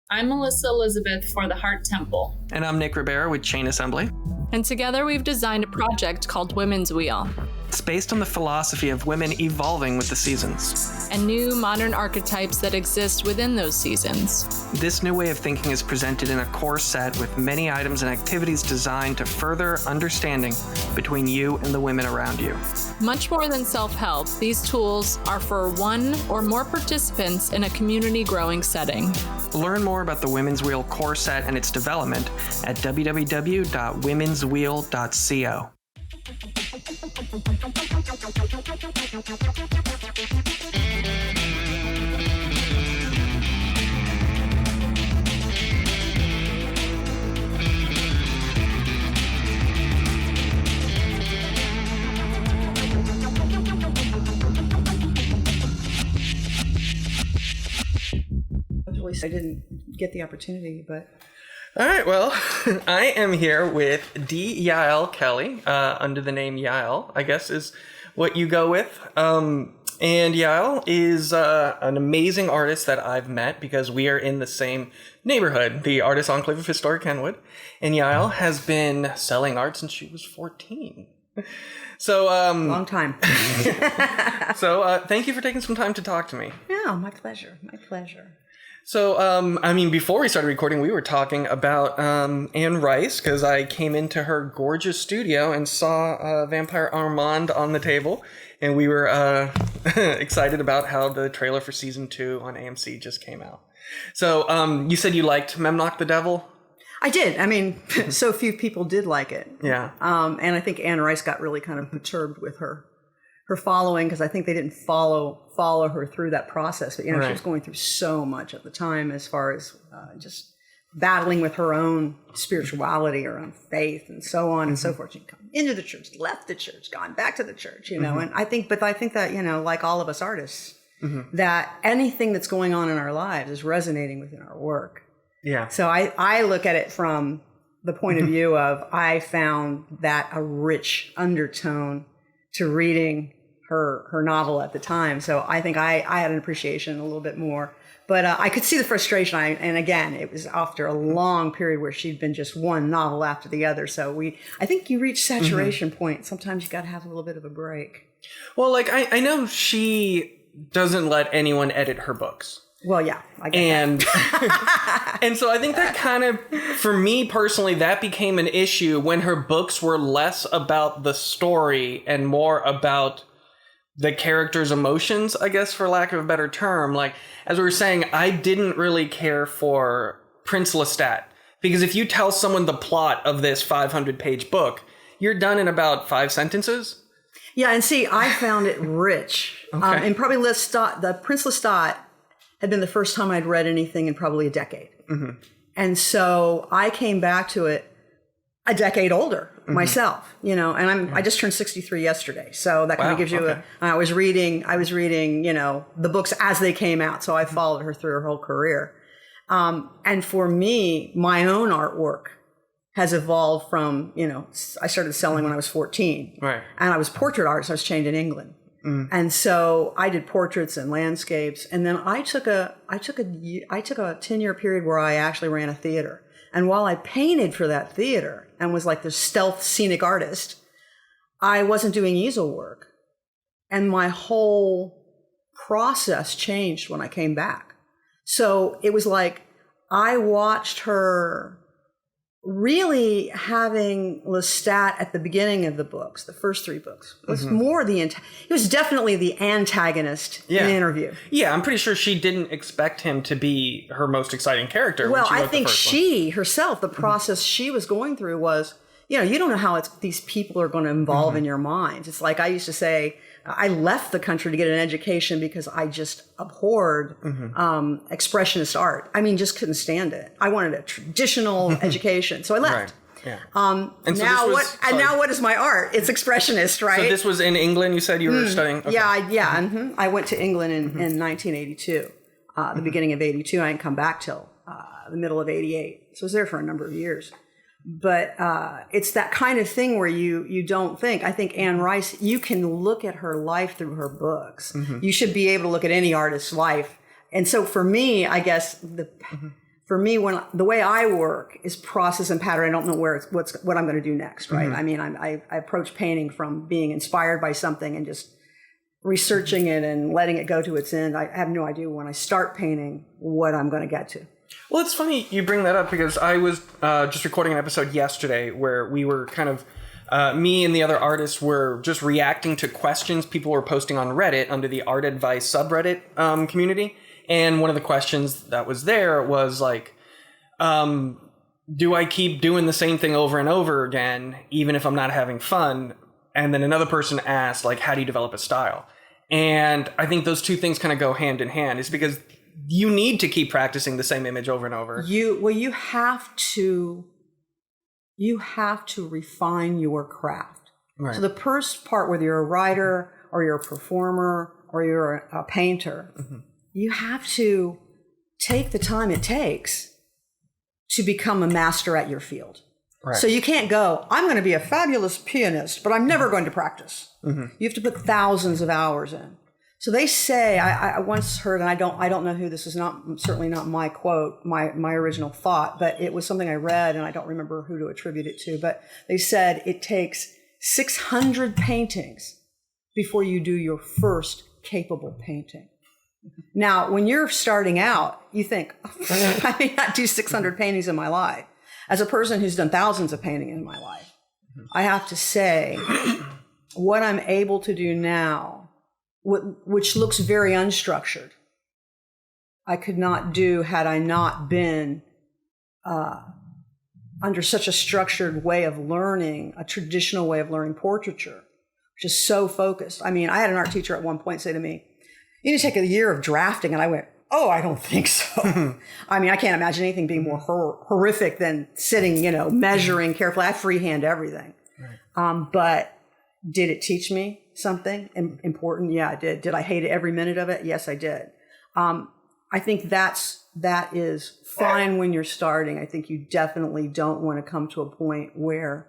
I'm Melissa Elizabeth for the Heart Temple. And I'm Nick Ribera with Chain Assembly. And together we've designed a project called Women's Wheel. It's based on the philosophy of women evolving with the seasons. And new modern archetypes that exist within those seasons. This new way of thinking is presented in a core set with many items and activities designed to further understanding between you and the women around you. Much more than self-help, these tools are for one or more participants in a community growing setting. Learn more about the Women's Wheel core set and its development at www.womenswheel.co. I didn't get the opportunity, but... All right, well, I am here with YaeL Kelley, under the name YaeL, I guess is what you go with. And YaeL is an amazing artist that I've met because we are in the same neighborhood, the Artist Enclave of Historic Kenwood. And YaeL has been selling art since she was 14. So, long time. So thank you for taking some time to talk to me. Yeah, my pleasure. My pleasure. So, before we started recording, we were talking about Anne Rice, because I came into her gorgeous studio and saw Vampire Armand on the table, and we were excited about how the trailer for season 2 on AMC just came out. So, you said you liked Memnoch the Devil? I did. I mean, so few people did like it. Yeah. And I think Anne Rice got really kind of perturbed with her following, because I think they didn't follow her through that process. But, you know, right. She was going through so much at the time as far as just battling with her own spirituality, her own faith, and so on and so forth. She'd come into the church, left the church, gone back to the church, you know. And I think that, you know, like all of us artists, that anything that's going on in our lives is resonating within our work. Yeah. So I look at it from the point of view of, I found that a rich undertone to reading her novel at the time. So I think I had an appreciation a little bit more. But I could see the frustration. And again, it was after a long period where she'd been just one novel after the other. So I think you reach saturation point. Sometimes you got to have a little bit of a break. Well, like, I know she doesn't let anyone edit her books. Well, yeah, I get that. And so I think that kind of, for me personally, that became an issue when her books were less about the story and more about the character's emotions, I guess, for lack of a better term. Like, as we were saying, I didn't really care for Prince Lestat, because if you tell someone the plot of this 500-page book, you're done in about 5 sentences. Yeah, and see, I found it rich. Okay. And probably the Prince Lestat had been the first time I'd read anything in probably a decade. And so I came back to it a decade older myself, you know, and I just turned 63 yesterday. So that kind of gives you I was reading, you know, the books as they came out. So I followed her through her whole career. And for me, my own artwork has evolved from, you know, I started selling when I was 14. Right. And I was portrait artist. I was trained in England. And so I did portraits and landscapes. And then I took a 10-year period where I actually ran a theater. And while I painted for that theater and was like the stealth scenic artist, I wasn't doing easel work. And my whole process changed when I came back. So it was like I watched her really having Lestat at the beginning of the books, the first 3 books, was more it was definitely the antagonist in the interview. Yeah, I'm pretty sure she didn't expect him to be her most exciting character. Well, when she I wrote think the first she herself, the process she was going through was, you know, you don't know how these people are going to evolve in your mind. It's like I used to say, I left the country to get an education because I just abhorred expressionist art. I mean, just couldn't stand it. I wanted a traditional education, so I left. Right. Yeah. And so now what is my art? It's expressionist, right? So this was in England. You said you were studying. Okay. Yeah. I went to England in 1982, the beginning of '82. I didn't come back till the middle of '88. So I was there for a number of years. But it's that kind of thing where you don't think. I think Anne Rice, you can look at her life through her books. You should be able to look at any artist's life. And so for me, I guess for me, when the way I work is process and pattern. I don't know what I'm going to do next, right? I mean, I approach painting from being inspired by something and just researching it and letting it go to its end. I have no idea when I start painting what I'm going to get to. Well, it's funny you bring that up because I was just recording an episode yesterday where we were kind of, me and the other artists were just reacting to questions people were posting on Reddit under the Art Advice subreddit community. And one of the questions that was there was like, do I keep doing the same thing over and over again, even if I'm not having fun? And then another person asked, like, how do you develop a style? And I think those two things kind of go hand in hand. It's because you need to keep practicing the same image over and over. You have to refine your craft. Right. So the first part, whether you're a writer or you're a performer or you're a painter, you have to take the time it takes to become a master at your field. Right. So you can't go, I'm going to be a fabulous pianist, but I'm never going to practice. You have to put thousands of hours in. So they say, I once heard, and I don't know who, this is certainly not my quote, my original thought, but it was something I read and I don't remember who to attribute it to, but they said it takes 600 paintings before you do your first capable painting. Now, when you're starting out, you think, I may not do 600 paintings in my life. As a person who's done thousands of painting in my life, I have to say what I'm able to do now, which looks very unstructured, I could not do had I not been under such a structured way of learning, a traditional way of learning portraiture, which is so focused. I mean, I had an art teacher at one point say to me, you need to take a year of drafting. And I went, oh, I don't think so. I mean, I can't imagine anything being more horrific than sitting, measuring carefully. I freehand everything. Right. But did it teach me something important? Yeah, it did. Did I hate it every minute of it? Yes, I did. I think that is fine when you're starting. I think you definitely don't want to come to a point where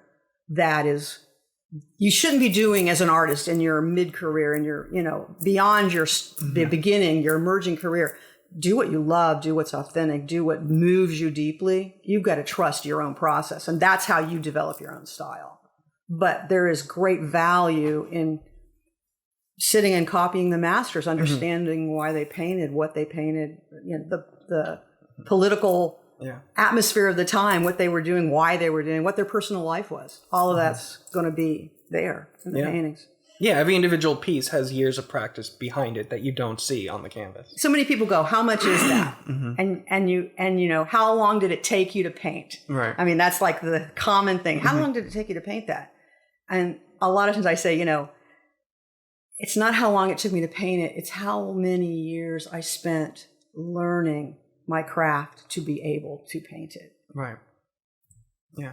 you shouldn't be doing as an artist in your mid-career and your, beyond your beginning, your emerging career. Do what you love, do what's authentic, do what moves you deeply. You've got to trust your own process, and that's how you develop your own style. But there is great value in sitting and copying the masters, understanding why they painted, what they painted, the political atmosphere of the time, what they were doing, why they were doing, what their personal life was. All of that's going to be there in the paintings. Yeah, every individual piece has years of practice behind it that you don't see on the canvas. So many people go, how much is that? And how long did it take you to paint? Right. I mean, that's like the common thing. How long did it take you to paint that? And a lot of times I say, it's not how long it took me to paint it. It's how many years I spent learning my craft to be able to paint it. Right. Yeah.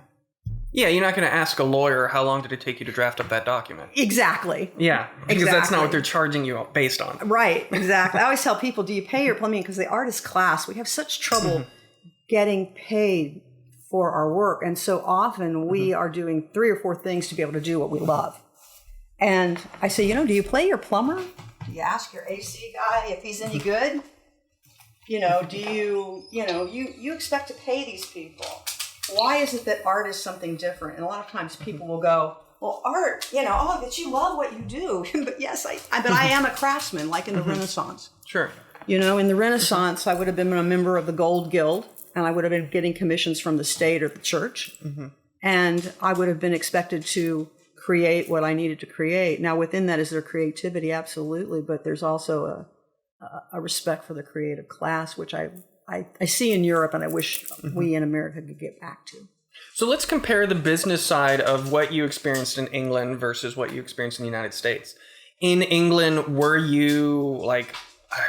Yeah, you're not going to ask a lawyer how long did it take you to draft up that document. Exactly. Yeah, because that's not what they're charging you based on. Right, exactly. I always tell people, do you pay your plumbing? Because the artist class, we have such trouble getting paid for our work. And so often we are doing 3 or 4 things to be able to do what we love. And I say, do you play your plumber? Do you ask your AC guy if he's any good? Do you expect to pay these people? Why is it that art is something different? And a lot of times people will go, well, art, that you love what you do. But yes, but I am a craftsman, like in the Renaissance. Sure. In the Renaissance, I would have been a member of the Gold Guild, and I would have been getting commissions from the state or the church. And I would have been expected to create what I needed to create. Now, within that is their creativity, absolutely, but there's also a respect for the creative class, which I see in Europe, and I wish we in America could get back to. So let's compare the business side of what you experienced in England versus what you experienced in the United States. In England, were you I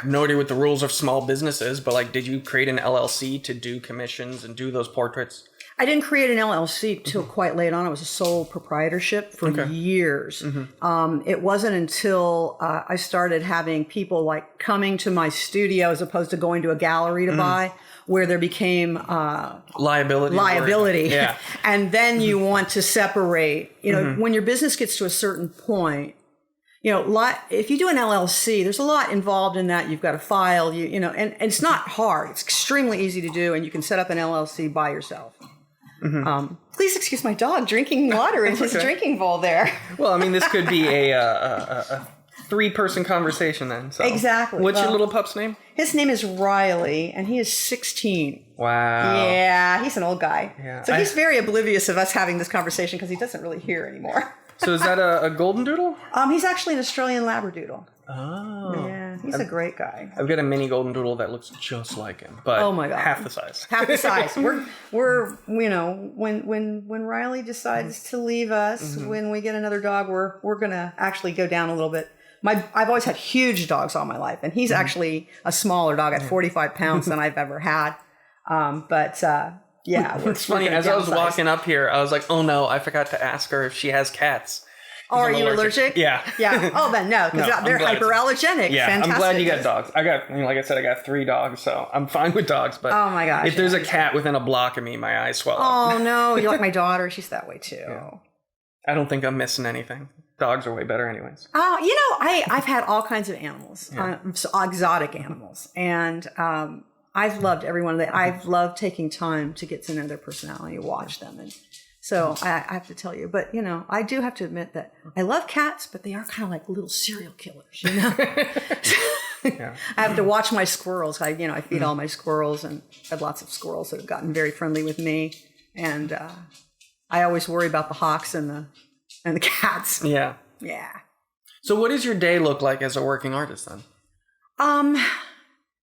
have no idea what the rules of small businesses, but did you create an LLC to do commissions and do those portraits? I didn't create an LLC till quite late on. It was a sole proprietorship for years. It wasn't until I started having people coming to my studio as opposed to going to a gallery to buy, where there became liability. Yeah. And then you want to separate. When your business gets to a certain point, if you do an LLC, there's a lot involved in that. You've got to file, and it's not hard. It's extremely easy to do, and you can set up an LLC by yourself. Please excuse my dog drinking water in his drinking bowl there. Well, I mean, this could be a 3-person conversation then. So. Exactly. What's your little pup's name? His name is Riley, and he is 16. Wow. Yeah, he's an old guy. Yeah, So he's very oblivious of us having this conversation because he doesn't really hear anymore. So is that a golden doodle? He's actually an Australian Labradoodle. Oh. Yeah, he's a great guy. I've got a mini golden doodle that looks just like him, but Oh my God. half the size. Half the size. We're when Riley decides to leave us, when we get another dog, we're gonna actually go down a little bit. I've always had huge dogs all my life, and he's actually a smaller dog at 45 pounds than I've ever had. Yeah, It's funny, as I was walking up here, I was like, oh no, I forgot to ask her if she has cats. Oh, are you allergic? Yeah. Yeah. Oh, then no, because they're hyperallergenic. Yeah, Fantastic. I'm glad you got dogs. Like I said, I got 3 dogs, so I'm fine with dogs. But oh my gosh, if there's a cat within a block of me, my eyes swell up. Oh no, you're like my daughter. She's that way too. Yeah. I don't think I'm missing anything. Dogs are way better anyways. I've had all kinds of animals, exotic animals, and I've loved every one of them. I've loved taking time to get to know their personality, watch them, and so I have to tell you. But I do have to admit that I love cats, but they are kind of like little serial killers, Yeah. I have to watch my squirrels. I feed all my squirrels, and I have lots of squirrels that have gotten very friendly with me, and I always worry about the hawks and the cats. Yeah. Yeah. So what does your day look like as a working artist then?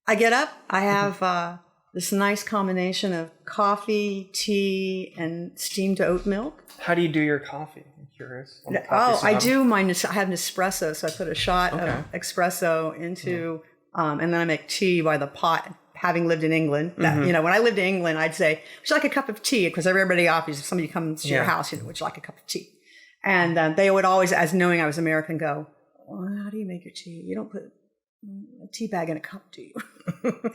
I get up. I have this nice combination of coffee, tea, and steamed oat milk. How do you do your coffee? I'm curious. I do mine. I have Nespresso, so I put a shot of espresso into, and then I make tea by the pot. Having lived in England, when I lived in England, I'd say, would you like a cup of tea? Because everybody offers, if somebody comes to your house, would you like a cup of tea? And they would always, as knowing I was American, go, well, how do you make your tea? You don't put a tea bag in a cup, do you?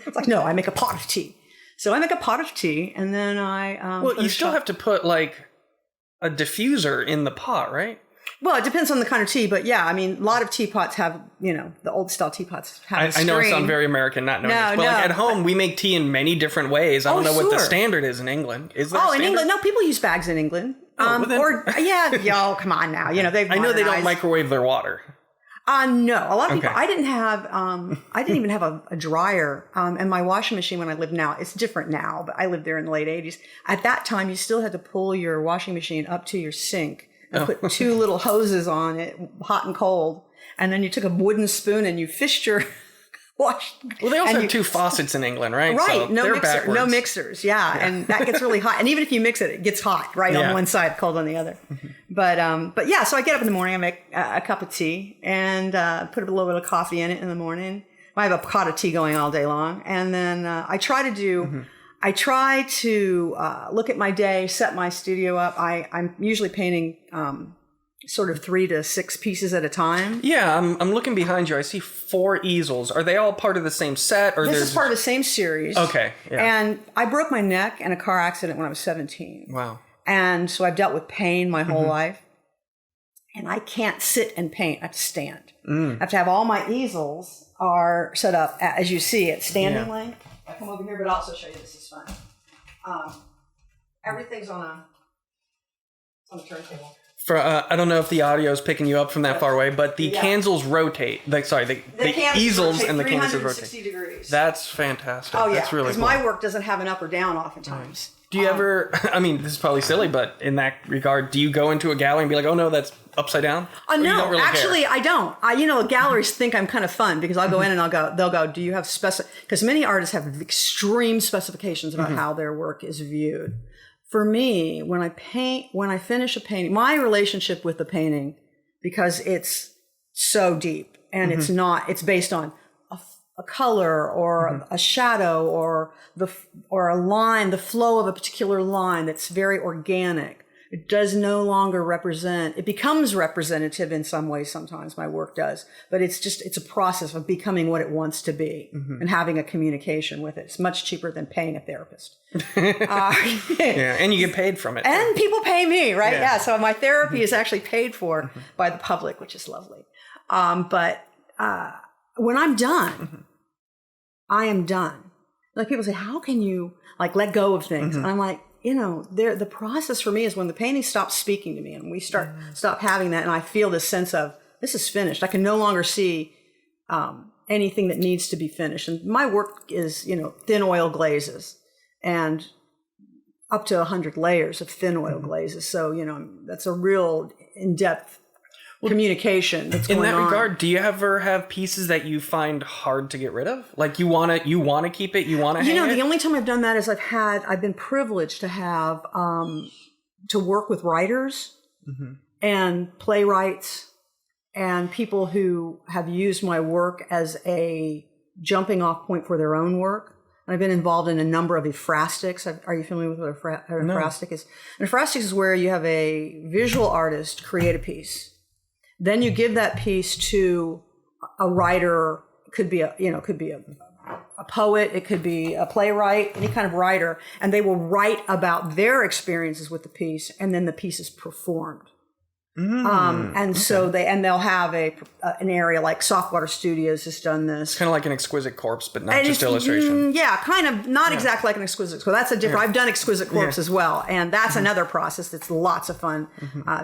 It's like, no, I make a pot of tea. So I make a pot of tea, and then I... well, you still have to put, like, a diffuser in the pot, right? Well, it depends on the kind of tea, but yeah, I mean, a lot of teapots have, the old style teapots have I know I sound very American not knowing this, but like at home, we make tea in many different ways. I don't know what the standard is in England. Is there a standard? In England, no, people use bags in England. Come on now. They've I know they don't microwave their water. No, a lot of people. I didn't even have a dryer, and my washing machine when I lived now. It's different now, but I lived there in the late 80s. At that time, you still had to pull your washing machine up to your sink and put 2 little hoses on it, hot and cold, and then you took a wooden spoon and you fished your wash. Well, they also have 2 faucets in England, right? Right, so no mixers, yeah, and that gets really hot. And even if you mix it, it gets hot on one side, cold on the other. But yeah, so I get up in the morning, I make a cup of tea and put a little bit of coffee in it in the morning. I have a pot of tea going all day long, and then I try to look at my day, set my studio up. I'm usually painting sort of 3 to 6 pieces at a time. Yeah, I'm looking behind you. I see 4 easels. Are they all part of the same set? Or this is part of the same series. Okay. Yeah. And I broke my neck in a car accident when I was 17. Wow. And so I've dealt with pain my whole life. And I can't sit and paint. I have to stand. I have to have all my easels are set up, as you see, at standing length. I come over here, but I'll also show you this is fun. Everything's on a turntable. I don't know if the audio is picking you up from that far away, but the cancels rotate. The easels and the cancels rotate. Degrees. That's fantastic. Oh, yeah. That's really cool. My work doesn't have an up or down oftentimes. Do you ever, I mean, this is probably silly, but in that regard, do you go into a gallery and be like, oh no, that's upside down? No, actually, I don't. Galleries think I'm kind of fun because I'll go in and they'll go, do you have because many artists have extreme specifications about how their work is viewed. For me, when I finish a painting, my relationship with the painting, because it's so deep and it's based on a color or a shadow or a line, the flow of a particular line that's very organic. It does no longer represent, it becomes representative in some ways sometimes, my work does, but it's a process of becoming what it wants to be and having a communication with it. It's much cheaper than paying a therapist. And you get paid from it. And people pay me, right? Yeah, so my therapy is actually paid for by the public, which is lovely. But when I'm done, I am done. Like people say, how can you like let go of things? And I'm like, the process for me is when the painting stops speaking to me and we stop having that, and I feel this sense of this is finished. I can no longer see anything that needs to be finished. And my work is, thin oil glazes and up to 100 layers of thin oil glazes. So, that's a real in-depth communication that's going on. In that regard, do you ever have pieces that you find hard to get rid of? Like you want to keep it, you want to hang it? The only time I've done that is I've been privileged to have, to work with writers and playwrights and people who have used my work as a jumping off point for their own work. And I've been involved in a number of ephrastics. Are you familiar with what an ephrastic is? An ephrastic is where you have a visual artist create a piece. Then you give that piece to a writer. It could be a poet. It could be a playwright, any kind of writer. And they will write about their experiences with the piece. And then the piece is performed. So they'll have an area like Softwater Studios has done this. It's kind of like an exquisite corpse, but not just illustration. Kind of not exactly like an exquisite corpse. That's a different. I've done exquisite corpse as well, and that's another process that's lots of fun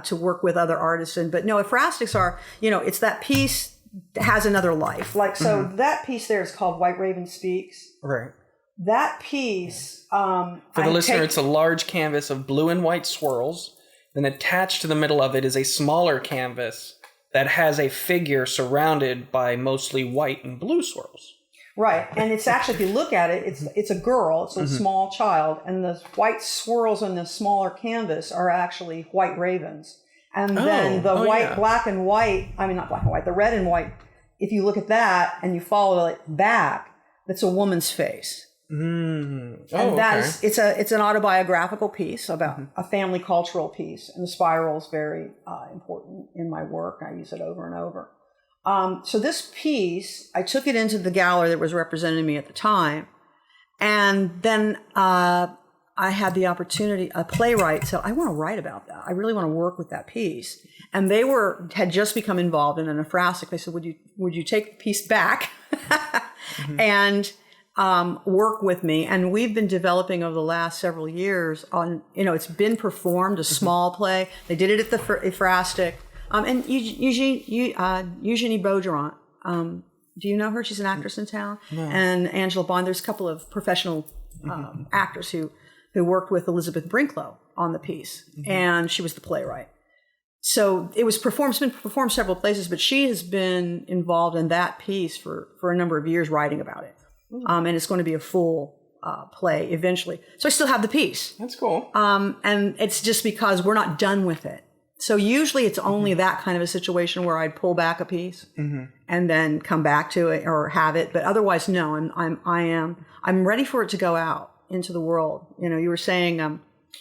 to work with other artists in. But no, ephrasticks are it's that piece that has another life. Like so, that piece there is called White Raven Speaks. Right. That piece. For the listener, it's a large canvas of blue and white swirls. Then attached to the middle of it is a smaller canvas that has a figure surrounded by mostly white and blue swirls. Right. And it's actually, if you look at it, it's a girl, it's a small child, and the white swirls on the smaller canvas are actually white ravens. And then the black and white, not black and white, the red and white, if you look at that and you follow it back, that's a woman's face. And it's an autobiographical piece about a family cultural piece, and the spiral is very important in my work. I use it over and over. So this piece, I took it into the gallery that was representing me at the time, and then I had the opportunity, a playwright said, I want to write about that. I really want to work with that piece. And they had just become involved in an ephrastic. They said, would you take the piece back and work with me? And we've been developing over the last several years on, it's been performed, a small play. They did it at the Ephrastic. And Eugenie Beaugerant, do you know her? She's an actress in town. No. And Angela Bond. There's a couple of professional actors who worked with Elizabeth Brinklow on the piece. And she was the playwright. So it's been performed several places, but she has been involved in that piece for a number of years, writing about it. And it's going to be a full play eventually. So I still have the piece. That's cool. And it's just because we're not done with it. So usually it's only that kind of a situation where I'd pull back a piece and then come back to it or have it. But otherwise, no. And I'm ready for it to go out into the world. You were saying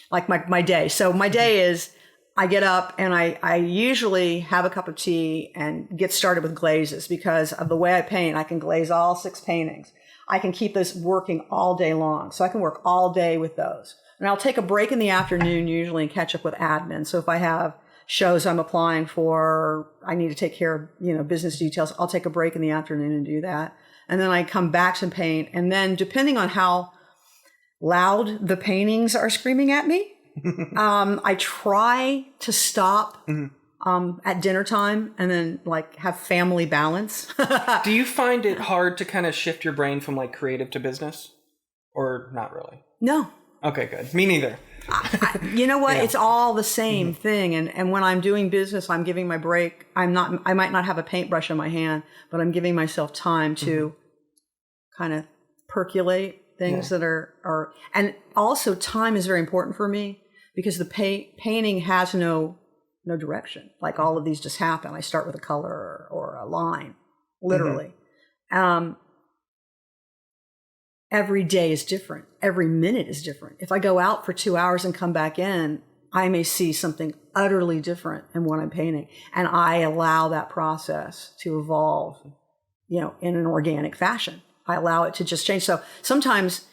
like my day. So my day is I get up and I usually have a cup of tea and get started with glazes because of the way I paint. I can glaze all 6 paintings. I can keep this working all day long. So I can work all day with those. And I'll take a break in the afternoon usually and catch up with admin. So if I have shows I'm applying for, I need to take care of, business details, I'll take a break in the afternoon and do that. And then I come back to paint. And then depending on how loud the paintings are screaming at me, I try to stop at dinner time and then have family balance. Do you find it hard to kind of shift your brain from creative to business, or not really? No. Okay, good. Me neither. You know what? Yeah. It's all the same thing. And when I'm doing business, I'm giving my break. I might not have a paintbrush in my hand, but I'm giving myself time to kind of percolate things that are, and also time is very important for me because the painting has no direction. All of these just happen. I start with a color or a line, literally. Every day is different. Every minute is different. If I go out for 2 hours and come back in, I may see something utterly different in what I'm painting. And I allow that process to evolve, in an organic fashion. I allow it to just change. So sometimes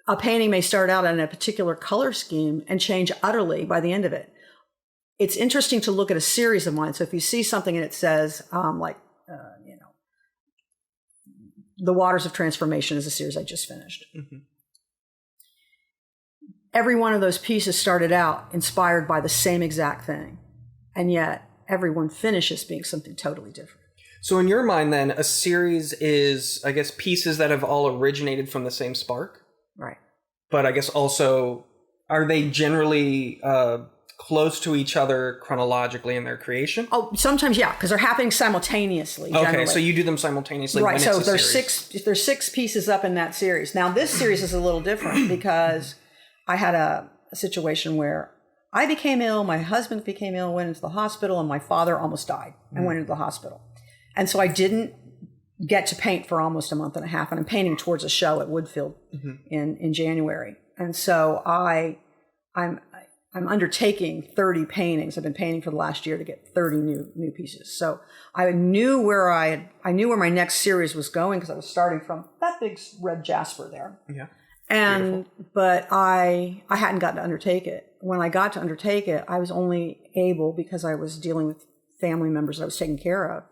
a painting may start out in a particular color scheme and change utterly by the end of it. It's interesting to look at a series of mine. So if you see something and it says The Waters of Transformation is a series I just finished. Mm-hmm. Every one of those pieces started out inspired by the same exact thing, and yet everyone finishes being something totally different. So in your mind, then, a series is, I guess, pieces that have all originated from the same spark? Right. But I guess also, are they generally close to each other chronologically in their creation? Oh, sometimes, yeah, because they're happening simultaneously. Okay, generally. so you do them simultaneously. Right. When So it's a series. there's six pieces up in that series. Now this series is a little different because I had a situation where I became ill, my husband became ill, went into the hospital, and my father almost died and went into the hospital. And so I didn't get to paint for almost a month and a half, and I'm painting towards a show at Woodfield in January. And so I'm undertaking 30 paintings. I've been painting for the last year to get 30 new pieces. So I knew where my next series was going because I was starting from that big red jasper there. Yeah. But I hadn't gotten to undertake it. When I got to undertake it, I was only able, because I was dealing with family members that I was taking care of,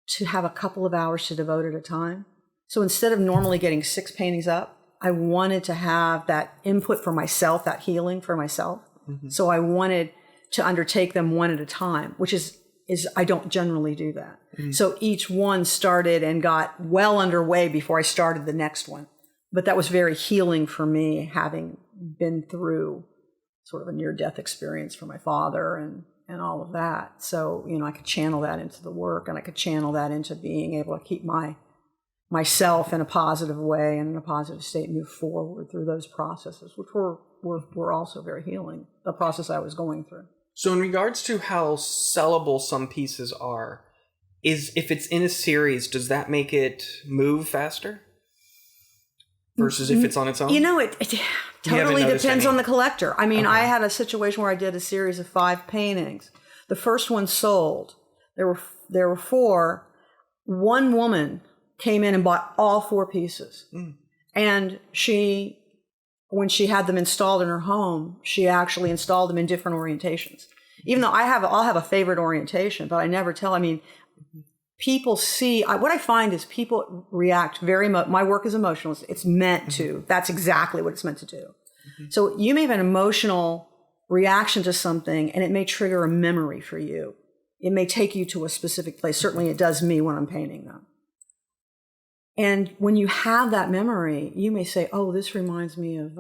to have a couple of hours to devote at a time. So instead of normally getting 6 paintings up, I wanted to have that input for myself, that healing for myself. Mm-hmm. So I wanted to undertake them one at a time, which is I don't generally do that. Mm-hmm. So each one started and got well underway before I started the next one. But that was very healing for me, having been through sort of a near-death experience for my father and all of that. So, I could channel that into the work, and I could channel that into being able to keep myself in a positive way and in a positive state, move forward through those processes, which were also very healing, the process I was going through. So in regards to how sellable some pieces are, if it's in a series, does that make it move faster? Versus if it's on its own? It totally depends on the collector. I mean, I had a situation where I did a series of 5 paintings. The first one sold. There were 4. One woman came in and bought all 4 pieces. Mm. And when she had them installed in her home, she actually installed them in different orientations. Even though I'll have a favorite orientation, but I never tell. I mean, people see, what I find is people react very much. My work is emotional. It's meant to. That's exactly what it's meant to do. Mm-hmm. So you may have an emotional reaction to something, and it may trigger a memory for you. It may take you to a specific place. Certainly it does me when I'm painting them. And when you have that memory, you may say, oh, this reminds me of,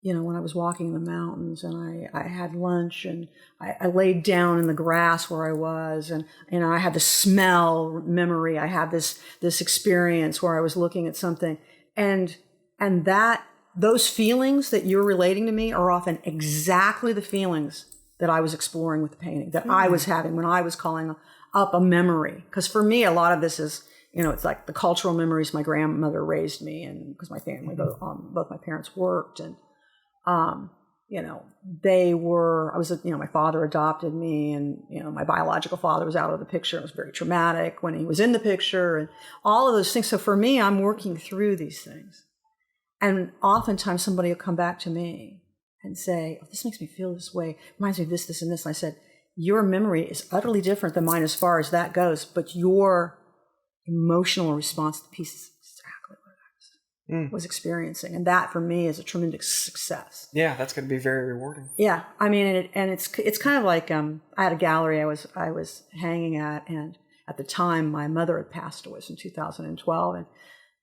when I was walking in the mountains and I had lunch and I laid down in the grass where I was and I had the smell memory. I had this experience where I was looking at something. And those feelings that you're relating to me are often exactly the feelings that I was exploring with the painting, that I was having when I was calling up a memory. Because for me, a lot of this is, it's like the cultural memories. My grandmother raised me, and because my family, both my parents worked, and my father adopted me, and my biological father was out of the picture. It was very traumatic when he was in the picture, and all of those things. So for me, I'm working through these things, and oftentimes somebody will come back to me and say, "Oh, this makes me feel this way. Reminds me of this, this, and this." And I said, "Your memory is utterly different than mine as far as that goes, but your emotional response to the piece is exactly what I was experiencing." And that for me is a tremendous success. Yeah, that's going to be very rewarding. Yeah. I mean, it's kind of like, I had a gallery I was hanging at, and at the time my mother had passed away in 2012, and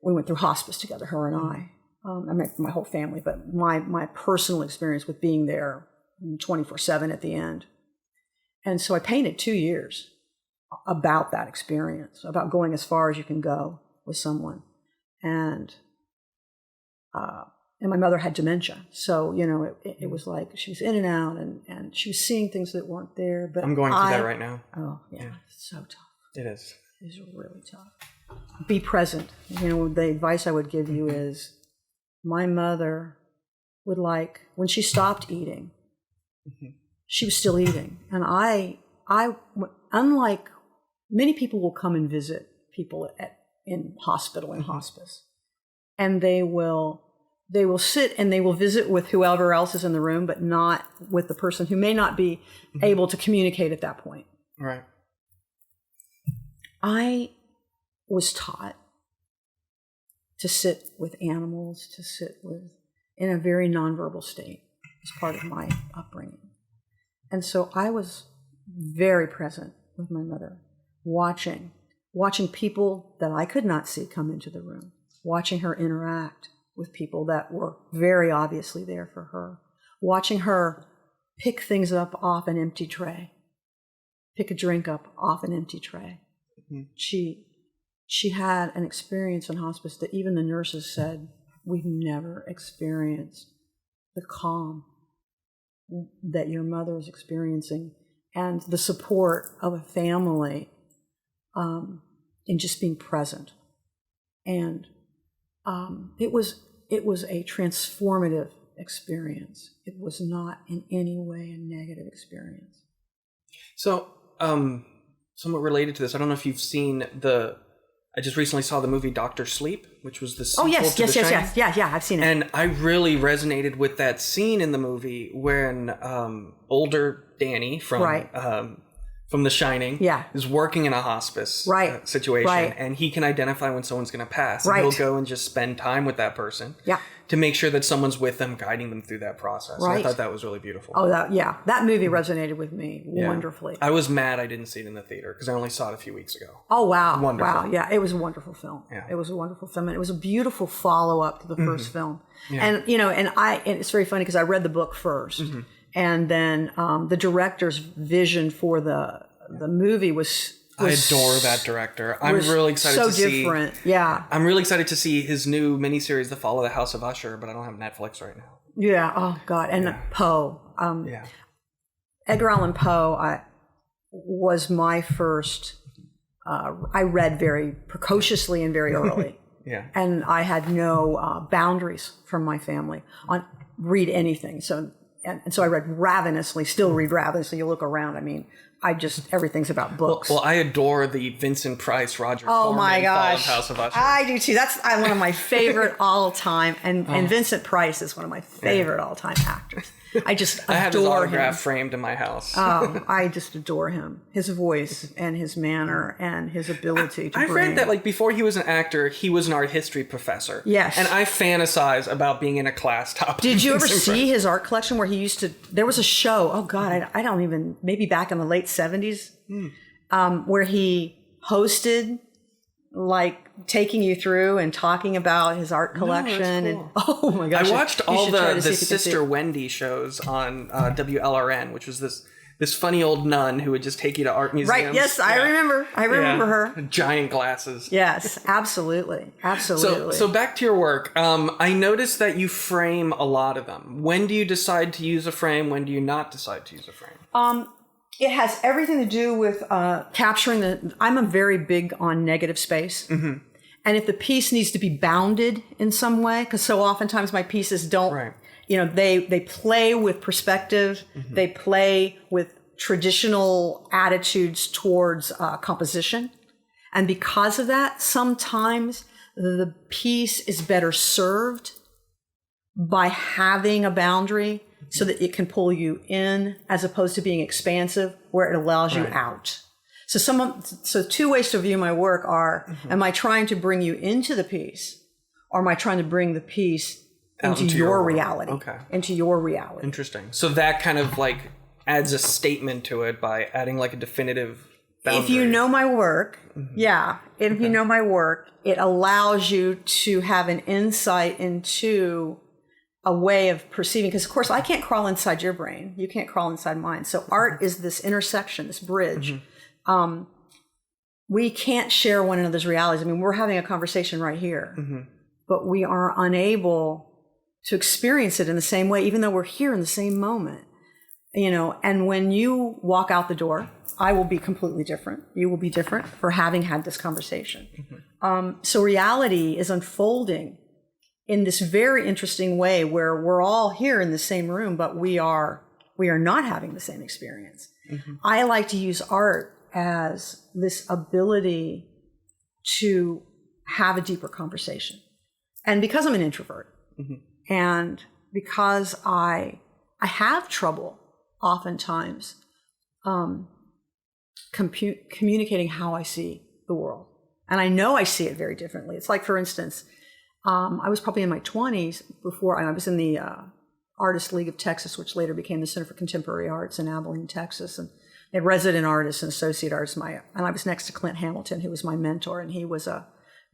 we went through hospice together, her and I. I mean, my whole family, but my personal experience with being there 24/7 at the end. And so I painted 2 years about that experience, about going as far as you can go with someone. And my mother had dementia. So, it was like she was in and out, and she was seeing things that weren't there. But I'm going through that right now. Oh, yeah. It's so tough. It is. It's really tough. Be present. The advice I would give you is, my mother would when she stopped eating, she was still eating. And I, unlike many people will come and visit people in hospital and hospice, and they will sit and they will visit with whoever else is in the room, but not with the person who may not be able to communicate at that point. Right. I was taught to sit with animals, to sit with, in a very nonverbal state as part of my upbringing. And so I was very present with my mother, watching people that I could not see come into the room, watching her interact with people that were very obviously there for her, watching her pick things up off an empty tray, pick a drink up off an empty tray. Mm-hmm. She had an experience in hospice that even the nurses said, we've never experienced the calm that your mother is experiencing and the support of a family in just being present. And it was a transformative experience. It was not in any way a negative experience. So, somewhat related to this, I don't know if you've seen I just recently saw the movie Dr. Sleep, which was the sequel to The Shining. Yeah, I've seen it. And I really resonated with that scene in the movie when older Danny from The Shining is working in a hospice situation, and he can identify when someone's going to pass. And he'll go and just spend time with that person to make sure that someone's with them, guiding them through that process. I thought that was really beautiful. Oh, that movie resonated with me wonderfully. I was mad I didn't see it in the theater because I only saw it a few weeks ago. Oh, wow. Wonderful. Wow, yeah, it was a wonderful film. Yeah. It was a wonderful film, and it was a beautiful follow-up to the first film. Yeah. And, and it's very funny because I read the book first, and then the director's vision for the movie was I adore that director. I'm really excited to see. So different, yeah. I'm really excited to see his new miniseries, The Fall of the House of Usher, but I don't have Netflix right now. Yeah, oh God. And Poe. Edgar Allan Poe was my first, I read very precociously and very early. And I had no boundaries from my family on read anything. So I read ravenously, still read ravenously. You look around, everything's about books. Well, I adore the Vincent Price, Roger Corman, my gosh. Fall of House of Usher. I do too. That's one of my favorite all time. And Vincent Price is one of my favorite all time actors. I just adore him. I have his autograph framed in my house. Oh, I just adore him. His voice and his manner and his ability to I read that before he was an actor, he was an art history professor. Yes. And I fantasize about being in a class top. Did you ever see his art collection where he used to, there was a show, oh God, I don't even, maybe back in the late 70s, where he hosted, taking you through and talking about his art collection. Cool. And oh my gosh. I watched all the Sister Wendy shows on WLRN, which was this funny old nun who would just take you to art museums. Right, yes, I remember her. Giant glasses. Yes, absolutely. So back to your work. I noticed that you frame a lot of them. When do you decide to use a frame? When do you not decide to use a frame? It has everything to do with capturing I'm very big on negative space. Mm-hmm. And if the piece needs to be bounded in some way, because so oftentimes my pieces don't, they play with perspective, they play with traditional attitudes towards composition. And because of that, sometimes the piece is better served by having a boundary so that it can pull you in as opposed to being expansive where it allows you out. So two ways to view my work are, am I trying to bring you into the piece or am I trying to bring the piece into your reality? Okay. Into your reality. Interesting. So that kind of adds a statement to it by adding a definitive boundary. If you know my work, if you know my work, it allows you to have an insight into a way of perceiving, because of course I can't crawl inside your brain. You can't crawl inside mine. So art is this intersection, this bridge. We can't share one another's realities. We're having a conversation right here, but we are unable to experience it in the same way, even though we're here in the same moment. And when you walk out the door, I will be completely different. You will be different for having had this conversation. So reality is unfolding in this very interesting way where we're all here in the same room, but we are not having the same experience. I like to use art as this ability to have a deeper conversation. And because I'm an introvert, and because I have trouble oftentimes communicating how I see the world. And I know I see it very differently. It's like, for instance, I was probably in my 20s before I was in the Artist League of Texas, which later became the Center for Contemporary Arts in Abilene, Texas. And they had resident artists and associate artists. And I was next to Clint Hamilton, who was my mentor, and he was a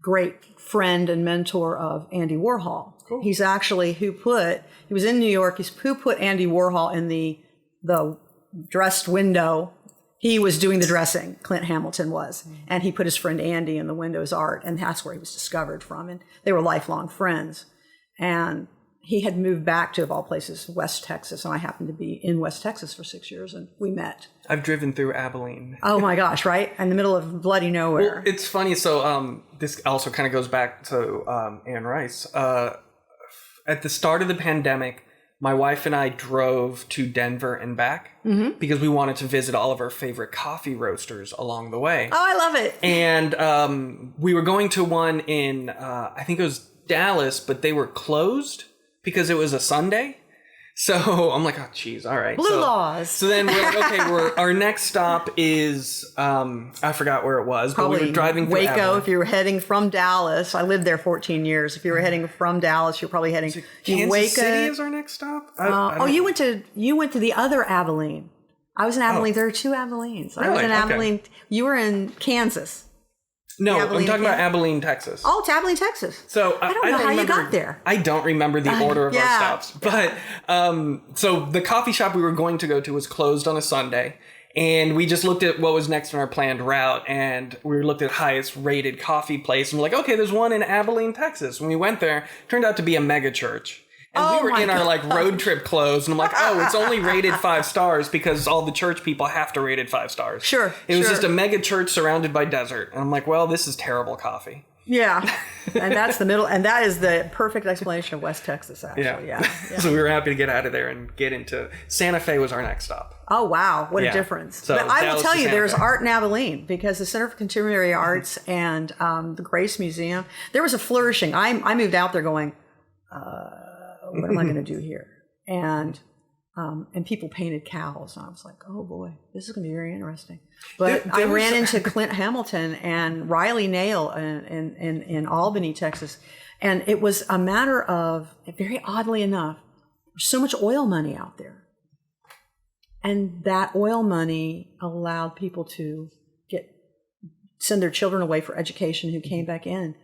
great friend and mentor of Andy Warhol. Cool. He's actually he was in New York, who put Andy Warhol in the dressed window. He was doing the dressing, Clint Hamilton was. And he put his friend Andy in the window's art, and that's where he was discovered from. And they were lifelong friends. And he had moved back to, of all places, West Texas, and I happened to be in West Texas for 6 years, and we met. I've driven through Abilene. Oh my gosh, right? In the middle of bloody nowhere. Well, it's funny. So this also kind of goes back to Anne Rice. At the start of the pandemic, my wife and I drove to Denver and back because we wanted to visit all of our favorite coffee roasters along the way. Oh, I love it. And we were going to one in, I think it was Dallas, but they were closed because it was a Sunday. So I'm like, oh, geez, all right. Blue laws. So then we're like, okay, our next stop is, I forgot where it was, Probably but we were driving through Waco. Abilene. If you were heading from Dallas. I lived there 14 years. If you were heading from Dallas, you're probably heading Kansas Waco. City is our next stop? You went to the other Abilene. I was in Abilene. There are two Abilenes. I was in Abilene. Okay. You were in Kansas. No, I'm talking about Abilene, Texas. Oh, it's Abilene, Texas. So I don't know how you got there. I don't remember the order of our stops. But so the coffee shop we were going to go to was closed on a Sunday. And we just looked at what was next on our planned route. And we looked at highest rated coffee place. And we're like, okay, there's one in Abilene, Texas. When we went there, turned out to be a mega church. And we were in our road trip clothes, and I'm like, oh, it's only rated 5 stars because all the church people have to rate it 5 stars. Sure. It was just a mega church surrounded by desert. And I'm like, well, this is terrible coffee. Yeah. And that's the middle, and that is the perfect explanation of West Texas, actually. Yeah. So we were happy to get out of there and get into Santa Fe was our next stop. Oh, wow. What a difference. So but I will tell you, there's art in Abilene because the Center for Contemporary Arts and the Grace Museum, there was a flourishing. I moved out there going, what am I going to do here? And people painted cows. And I was like, oh boy, this is going to be very interesting. But I ran into Clint Hamilton and Riley Nail in Albany, Texas. And it was a matter of, very oddly enough, there's so much oil money out there. And that oil money allowed people to send their children away for education who came back in.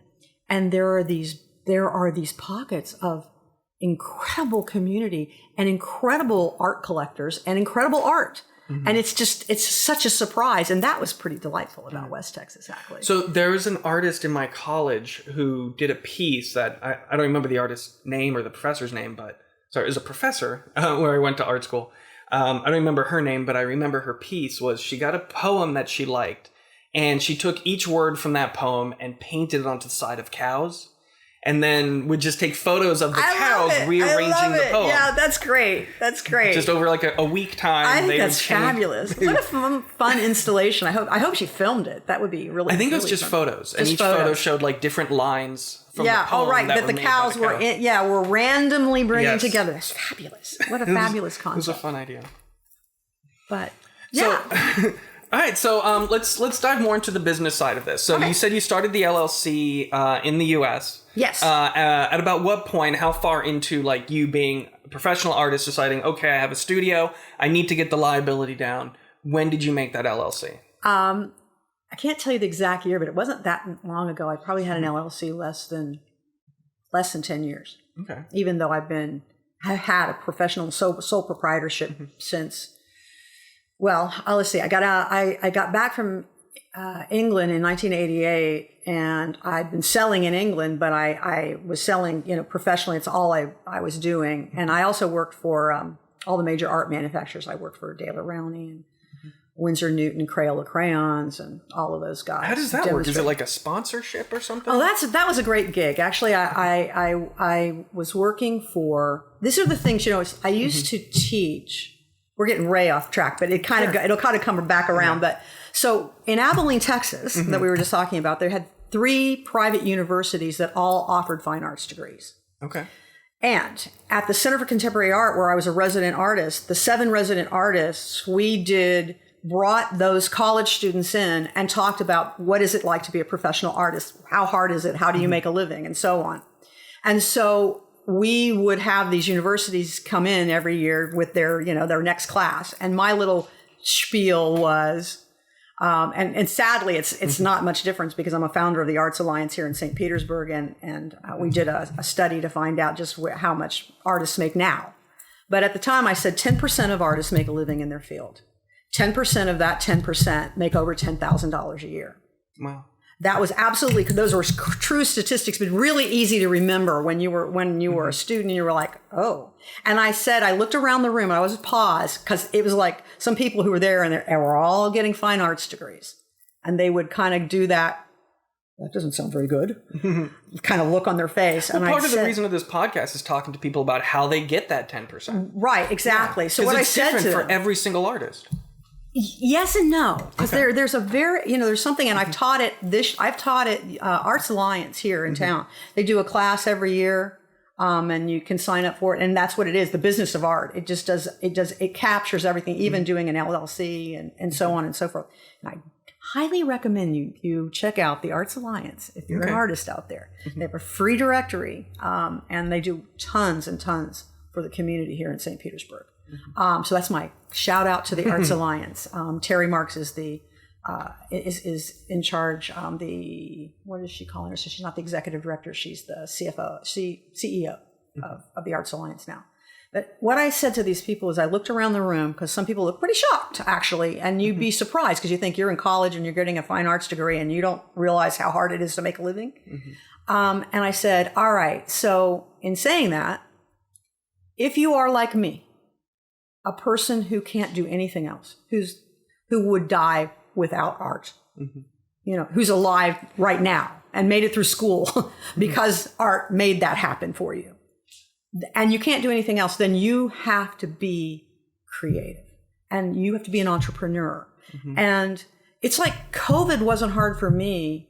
And there are these pockets of incredible community and incredible art collectors and incredible art. And it's such a surprise. And that was pretty delightful about West Texas, actually. So there was an artist in my college who did a piece that I don't remember the artist's name or the professor's name, but sorry, it was a professor where I went to art school. I don't remember her name, but I remember her piece was she got a poem that she liked and she took each word from that poem and painted it onto the side of cows. And then would just take photos of the cows rearranging the poem. Yeah, that's great. That's great. Just over like a week time. I think that's fabulous. What a fun installation. I hope she filmed it. That would be really. I think it was just photos, and each photo showed like different lines from the poem. Oh right, that the cows were were randomly bringing together. That's fabulous. What a fabulous concept. It was a fun idea. But yeah. So, all right, so let's dive more into the business side of this. So you said you started the LLC in the U.S. Yes. At about what point, how far into like you being a professional artist deciding, okay, I have a studio, I need to get the liability down. When did you make that LLC? I can't tell you the exact year, but it wasn't that long ago. I probably had an LLC less than 10 years. Okay. Even though I've had a professional sole proprietorship since. Well, let's see. I got back from England in 1988, and I'd been selling in England, but I was selling, professionally. It's all I was doing, and I also worked for all the major art manufacturers. I worked for Daler Rowney and Winsor Newton, Crayola crayons, and all of those guys. How does that work? Is it like a sponsorship or something? Oh, that was a great gig. Actually, I was working for. These are the things I used to teach. We're getting way off track, but it'll kind of come back around. But so in Abilene, Texas, that we were just talking about, they had 3 private universities that all offered fine arts degrees. Okay. And at the Center for Contemporary Art, where I was a resident artist, the 7 resident artists, brought those college students in and talked about what is it like to be a professional artist? How hard is it? How do you make a living? And so on. And so we would have these universities come in every year with their, their next class. And my little spiel was, and sadly, it's not much difference because I'm a founder of the Arts Alliance here in St. Petersburg. And we did a study to find out just how much artists make now. But at the time I said 10% of artists make a living in their field. 10% of that 10% make over $10,000 a year. Wow. That was absolutely, those were true statistics, but really easy to remember when you were a student. You were like, oh. And I said, I looked around the room and I was paused because it was like some people who were there and they were all getting fine arts degrees. And they would kind of do that. That doesn't sound very good. Kind of look on their face. Well, and part of the reason of this podcast is talking to people about how they get that 10%. Right, exactly. Yeah. So what I said to them, for every single artist. Yes and no, because there's a very, there's something, and I've taught it Arts Alliance here in town. They do a class every year, and you can sign up for it, and that's what it is, the business of art. It captures everything, even doing an LLC and so on and so forth. And I highly recommend you check out the Arts Alliance if you're an artist out there. They have a free directory, and they do tons and tons for the community here in St. Petersburg. So that's my shout out to the Arts Alliance. Terry Marks is is in charge. What is she calling her? So she's not the executive director. She's the CEO of the Arts Alliance now. But what I said to these people is I looked around the room because some people look pretty shocked actually, and you'd be surprised because you think you're in college and you're getting a fine arts degree and you don't realize how hard it is to make a living. And I said, all right, so in saying that, if you are like me, a person who can't do anything else, who would die without art, who's alive right now and made it through school because art made that happen for you, and you can't do anything else, then you have to be creative and you have to be an entrepreneur. And it's like COVID wasn't hard for me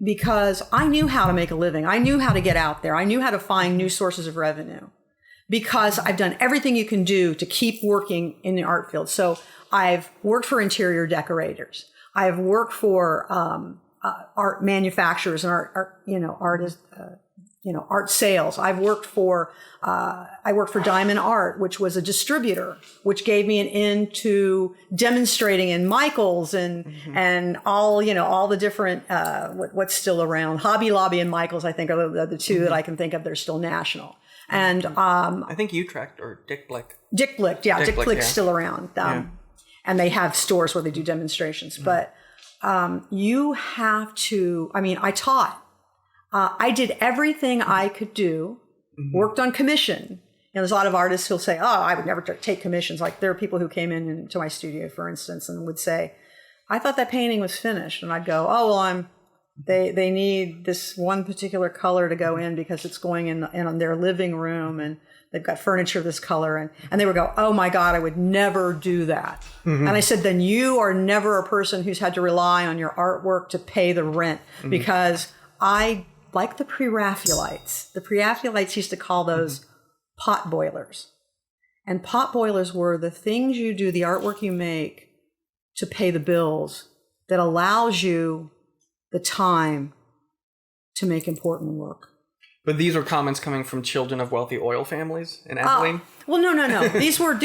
because I knew how to make a living. I knew how to get out there. I knew how to find new sources of revenue, because I've done everything you can do to keep working in the art field. So I've worked for interior decorators. I've worked for art manufacturers and art sales. I worked for Diamond Art, which was a distributor, which gave me an in to demonstrating in Michaels and all the different what's still around. Hobby Lobby and Michaels, I think, are the two that I can think of. They're still national. And I think Utrecht or Dick Blick. Dick Blick's still around. And they have stores where they do demonstrations. But you have to, I taught. I did everything I could do, worked on commission. There's a lot of artists who'll say, oh, I would never take commissions. Like there are people who came into my studio, for instance, and would say, I thought that painting was finished. And I'd go, oh, well, they need this one particular color to go in because it's going in their living room and they've got furniture of this color. And they would go, oh my God, I would never do that. And I said, then you are never a person who's had to rely on your artwork to pay the rent, because I like the pre-Raphaelites. The pre-Raphaelites used to call those pot boilers. And pot boilers were the things you do, the artwork you make to pay the bills that allows you the time to make important work. But these are comments coming from children of wealthy oil families in Abilene? Well, no. These were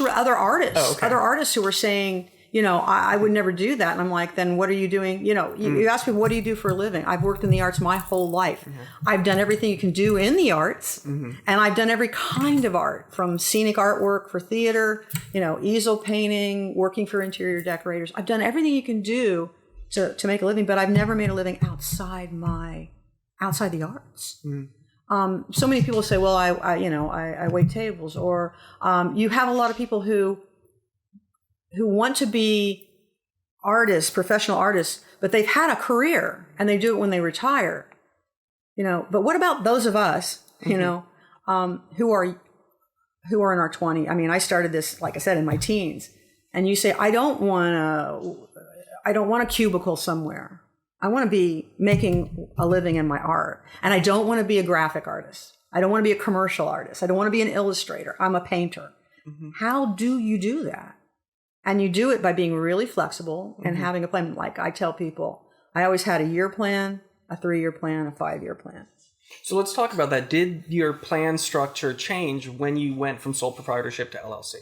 other artists. Oh, okay. Other artists who were saying, I would never do that. And I'm like, then what are you doing? You ask me, what do you do for a living? I've worked in the arts my whole life. I've done everything you can do in the arts. And I've done every kind of art, from scenic artwork for theater, easel painting, working for interior decorators. I've done everything you can do to make a living, but I've never made a living outside the arts. So many people say, well, I wait tables, or you have a lot of people who want to be artists, professional artists, but they've had a career and they do it when they retire. But what about those of us, who are in our 20s? I started this, like I said, in my teens, and you say, I don't want a cubicle somewhere. I want to be making a living in my art. And I don't want to be a graphic artist. I don't want to be a commercial artist. I don't want to be an illustrator. I'm a painter. How do you do that? And you do it by being really flexible and having a plan. Like I tell people, I always had a year plan, a 3-year plan, a 5-year plan. So let's talk about that. Did your plan structure change when you went from sole proprietorship to LLC?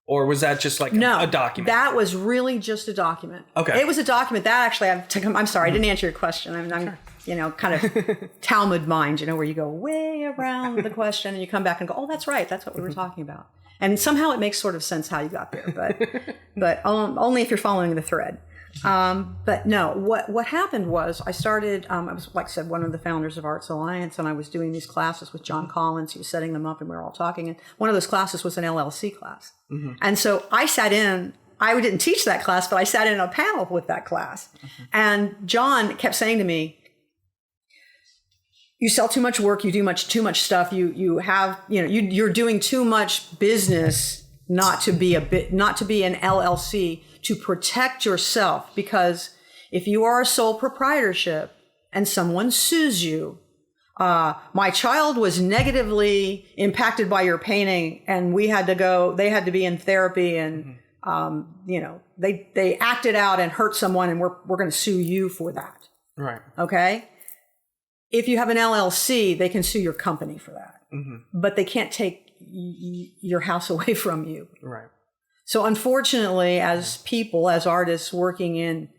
Or was that just like a document? That was really just a document. Okay. It was a document that actually, I'm sorry, I didn't answer your question. I'm kind of Talmud mind, where you go way around the question and you come back and go, oh, that's right. That's what we were talking about. And somehow it makes sort of sense how you got there, but only if you're following the thread. But no, what happened was I started, I was, like I said, one of the founders of Arts Alliance, and I was doing these classes with John Collins. He was setting them up and we were all talking. And one of those classes was an LLC class. Mm-hmm. And so I sat in, I didn't teach that class, but I sat in a panel with that class. Mm-hmm. And John kept saying to me, you sell too much work, you do too much stuff, you're doing too much business not to be an LLC, to protect yourself, because if you are a sole proprietorship and someone sues you, my child was negatively impacted by your painting and they had to be in therapy and, they acted out and hurt someone and we're going to sue you for that. Right. Okay. If you have an LLC, they can sue your company for that, but they can't take your house away from you. Right. So unfortunately, as people, as artists working in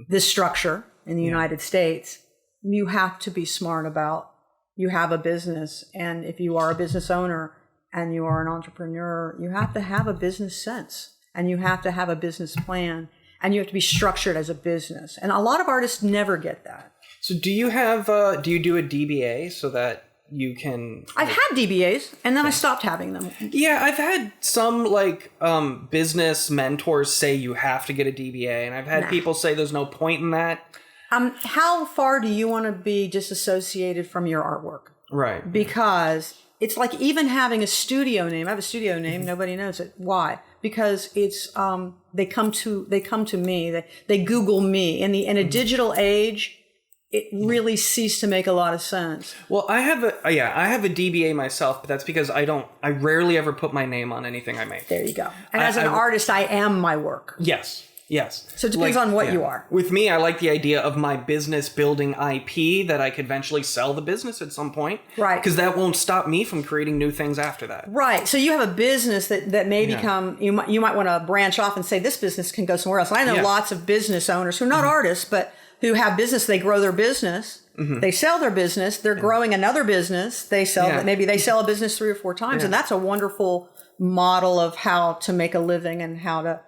this structure in the United States, you have to be smart about, you have a business. And if you are a business owner and you are an entrepreneur, you have to have a business sense and you have to have a business plan and you have to be structured as a business. And a lot of artists never get that. So do you do a DBA so that you can... I've had DBAs and then I stopped having them. Yeah, I've had some business mentors say you have to get a DBA, and I've had people say there's no point in that. How far do you want to be disassociated from your artwork? Right. Because it's like even having a studio name. I have a studio name. Nobody knows it. Why? Because it's they come to me. They Google me. In a digital age, it really ceased to make a lot of sense. Well, I have a DBA myself, but that's because I rarely ever put my name on anything I make. There you go. And as an artist, I am my work. Yes. So it depends on what you are. With me, I like the idea of my business building IP that I could eventually sell the business at some point. Right. Because that won't stop me from creating new things after that. Right. So you have a business that may become, you might want to branch off and say this business can go somewhere else. And I know lots of business owners who are not artists, but who have business. They grow their business. They sell their business. They're growing another business. Maybe they sell a business 3 or 4 times. And that's a wonderful model of how to make a living and how to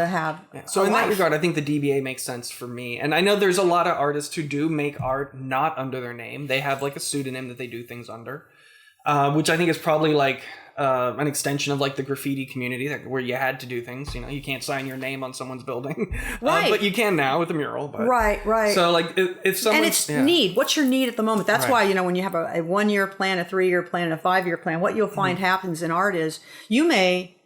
have So in that regard, I think the DBA makes sense for me. And I know there's a lot of artists who do make art not under their name. They have a pseudonym that they do things under, which I think is probably an extension of the graffiti community where you had to do things. You can't sign your name on someone's building, right? But you can now with a mural. But, right. So if someone, and it's need. What's your need at the moment? That's why when you have a 1-year plan, a 3-year plan, and a 5-year plan, what you'll find happens in art is you may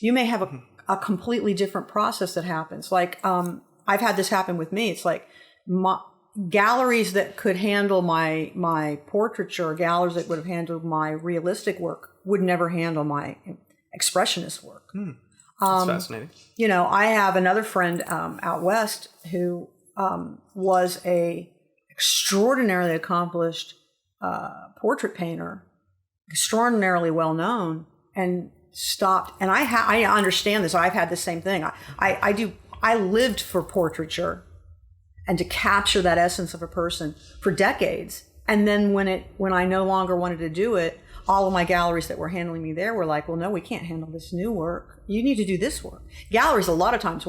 have a completely different process that happens. I've had this happen with me. It's galleries that could handle my portraiture, galleries that would have handled my realistic work, would never handle my expressionist work. That's fascinating. I have another friend out west who was a extraordinarily accomplished portrait painter, extraordinarily well known, and stopped. And I understand this. I've had the same thing. I lived for portraiture and to capture that essence of a person for decades. And then when I no longer wanted to do it, all of my galleries that were handling me there were like, well, no, we can't handle this new work. You need to do this work. Galleries a lot of times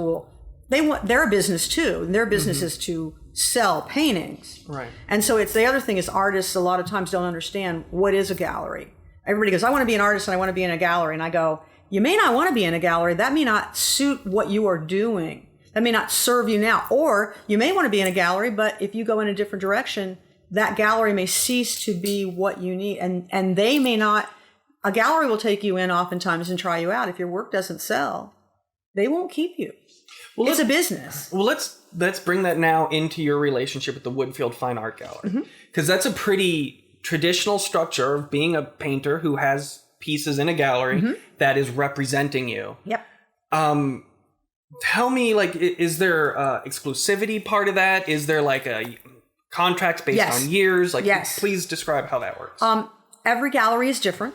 they're a business too. And their business is to sell paintings. Right. And so it's the other thing is artists a lot of times don't understand what is a gallery. Everybody goes, I want to be an artist and I want to be in a gallery. And I go, you may not want to be in a gallery. That may not suit what you are doing. That may not serve you now. Or you may want to be in a gallery, but if you go in a different direction, that gallery may cease to be what you need. And they may not, a gallery will take you in oftentimes and try you out. If your work doesn't sell, they won't keep you. Well, it's a business. Well, let's bring that now into your relationship with the Woodfield Fine Art Gallery. Because that's a pretty traditional structure of being a painter who has pieces in a gallery that is representing you. Yep. Tell me, is there exclusivity part of that? Is there contracts based Yes. on years? Like, Yes. please describe how that works. Every gallery is different,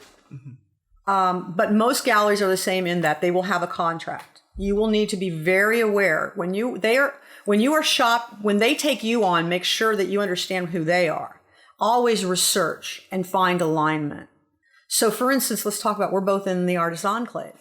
but most galleries are the same in that they will have a contract. You will need to be very aware when they take you on, make sure that you understand who they are. Always research and find alignment. So for instance, let's talk about, we're both in the Artist Enclave.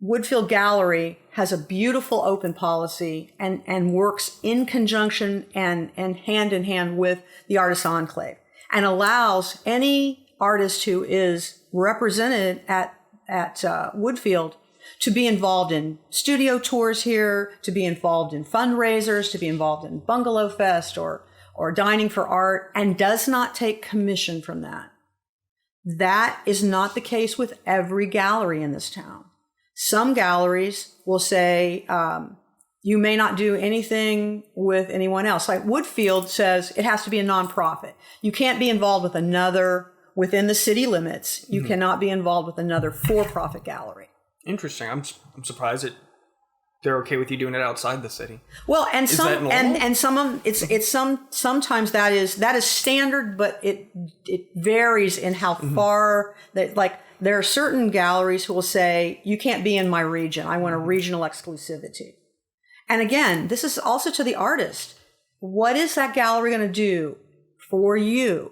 Woodfield Gallery has a beautiful open policy and works in conjunction and hand in hand with the Artist Enclave, and allows any artist who is represented at Woodfield to be involved in studio tours here, to be involved in fundraisers, to be involved in Bungalow Fest or Dining for Art, and does not take commission from that. That is not the case with every gallery in this town. Some galleries will say, you may not do anything with anyone else. Like Woodfield says it has to be a nonprofit. You can't be involved with another within the city limits. You cannot be involved with another for-profit gallery. Interesting. I'm surprised they're okay with you doing it outside the city. Well, and Is some that normal? and some of it's sometimes that is standard, but it varies in how far that, like, there are certain galleries who will say you can't be in my region. I want a regional exclusivity. And again, this is also to the artist. What is that gallery going to do for you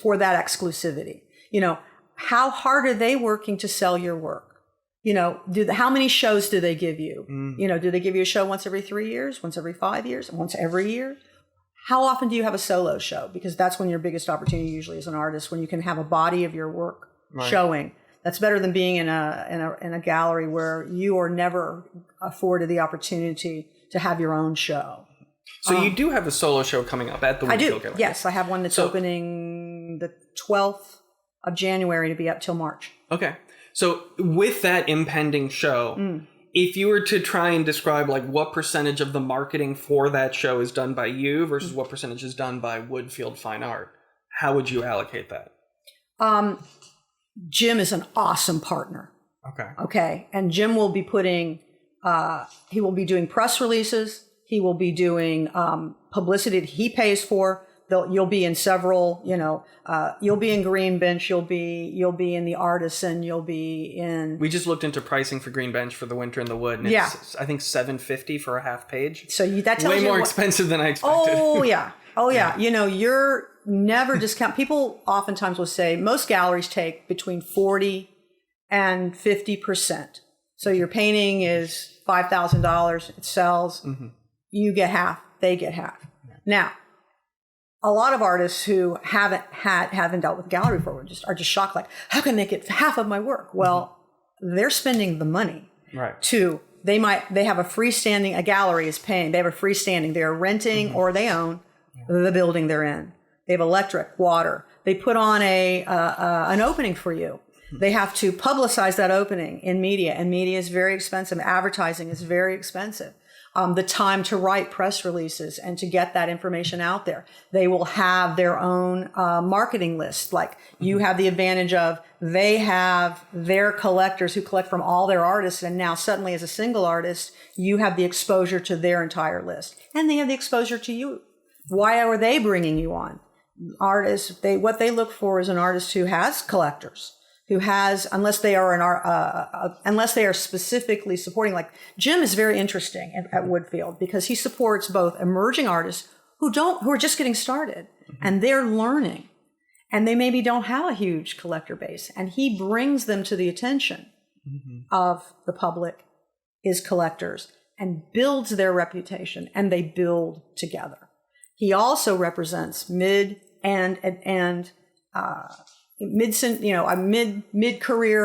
for that exclusivity? You know, how hard are they working to sell your work? You know, how many shows do they give you? You know, do they give you a show once every 3 years, once every 5 years, once every year? How often do you have a solo show? Because that's when your biggest opportunity usually as an artist, when you can have a body of your work showing. That's better than being in a gallery where you are never afforded the opportunity to have your own show. So you do have a solo show coming up at the I do. Gallery. Yes, I have one that's opening the 12th of January to be up till March. Okay. So with that impending show, if you were to try and describe like what percentage of the marketing for that show is done by you versus what percentage is done by Woodfield Fine Art, how would you allocate that? Jim is an awesome partner. Okay. And Jim will be he will be doing press releases. He will be doing publicity that he pays for. You'll be in several, you'll be in Green Bench, you'll be in the Artisan, you'll be in. We just looked into pricing for Green Bench for the Winter in the Wood, and it's I think $7.50 for a half page. So that tells way you more expensive than I expected. Oh yeah. You know, you're never discount. People oftentimes will say most galleries take between 40 and 50%. So your painting is $5,000, it sells. You get half, they get half. Now, a lot of artists who haven't dealt with gallery before are just shocked, like, how can they get half of my work? Well, they're spending the money. Right. They have a gallery is paying, they have a freestanding, they're renting or they own the building they're in. They have electric, water. They put on an opening for you. They have to publicize that opening in media, and media is very expensive. Advertising is very expensive. The time to write press releases and to get that information out there. They will have their own marketing list. Like you have the advantage of they have their collectors who collect from all their artists, and now suddenly as a single artist, you have the exposure to their entire list. And they have the exposure to you. Why are they bringing you on? Artists, what they look for is an artist who has collectors. Who has, unless they are specifically supporting, like Jim is very interesting at Woodfield because he supports both emerging artists who are just getting started and they're learning and they maybe don't have a huge collector base, and he brings them to the attention of the public, his collectors, and builds their reputation, and they build together. He also represents mid-career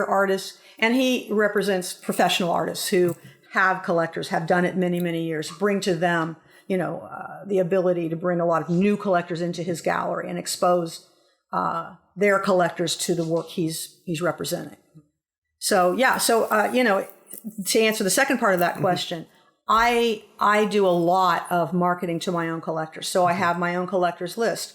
artists, and he represents professional artists who have collectors, have done it many, many years, bring to them, the ability to bring a lot of new collectors into his gallery and expose their collectors to the work he's representing. So, to answer the second part of that question, I do a lot of marketing to my own collectors. So I have my own collectors list.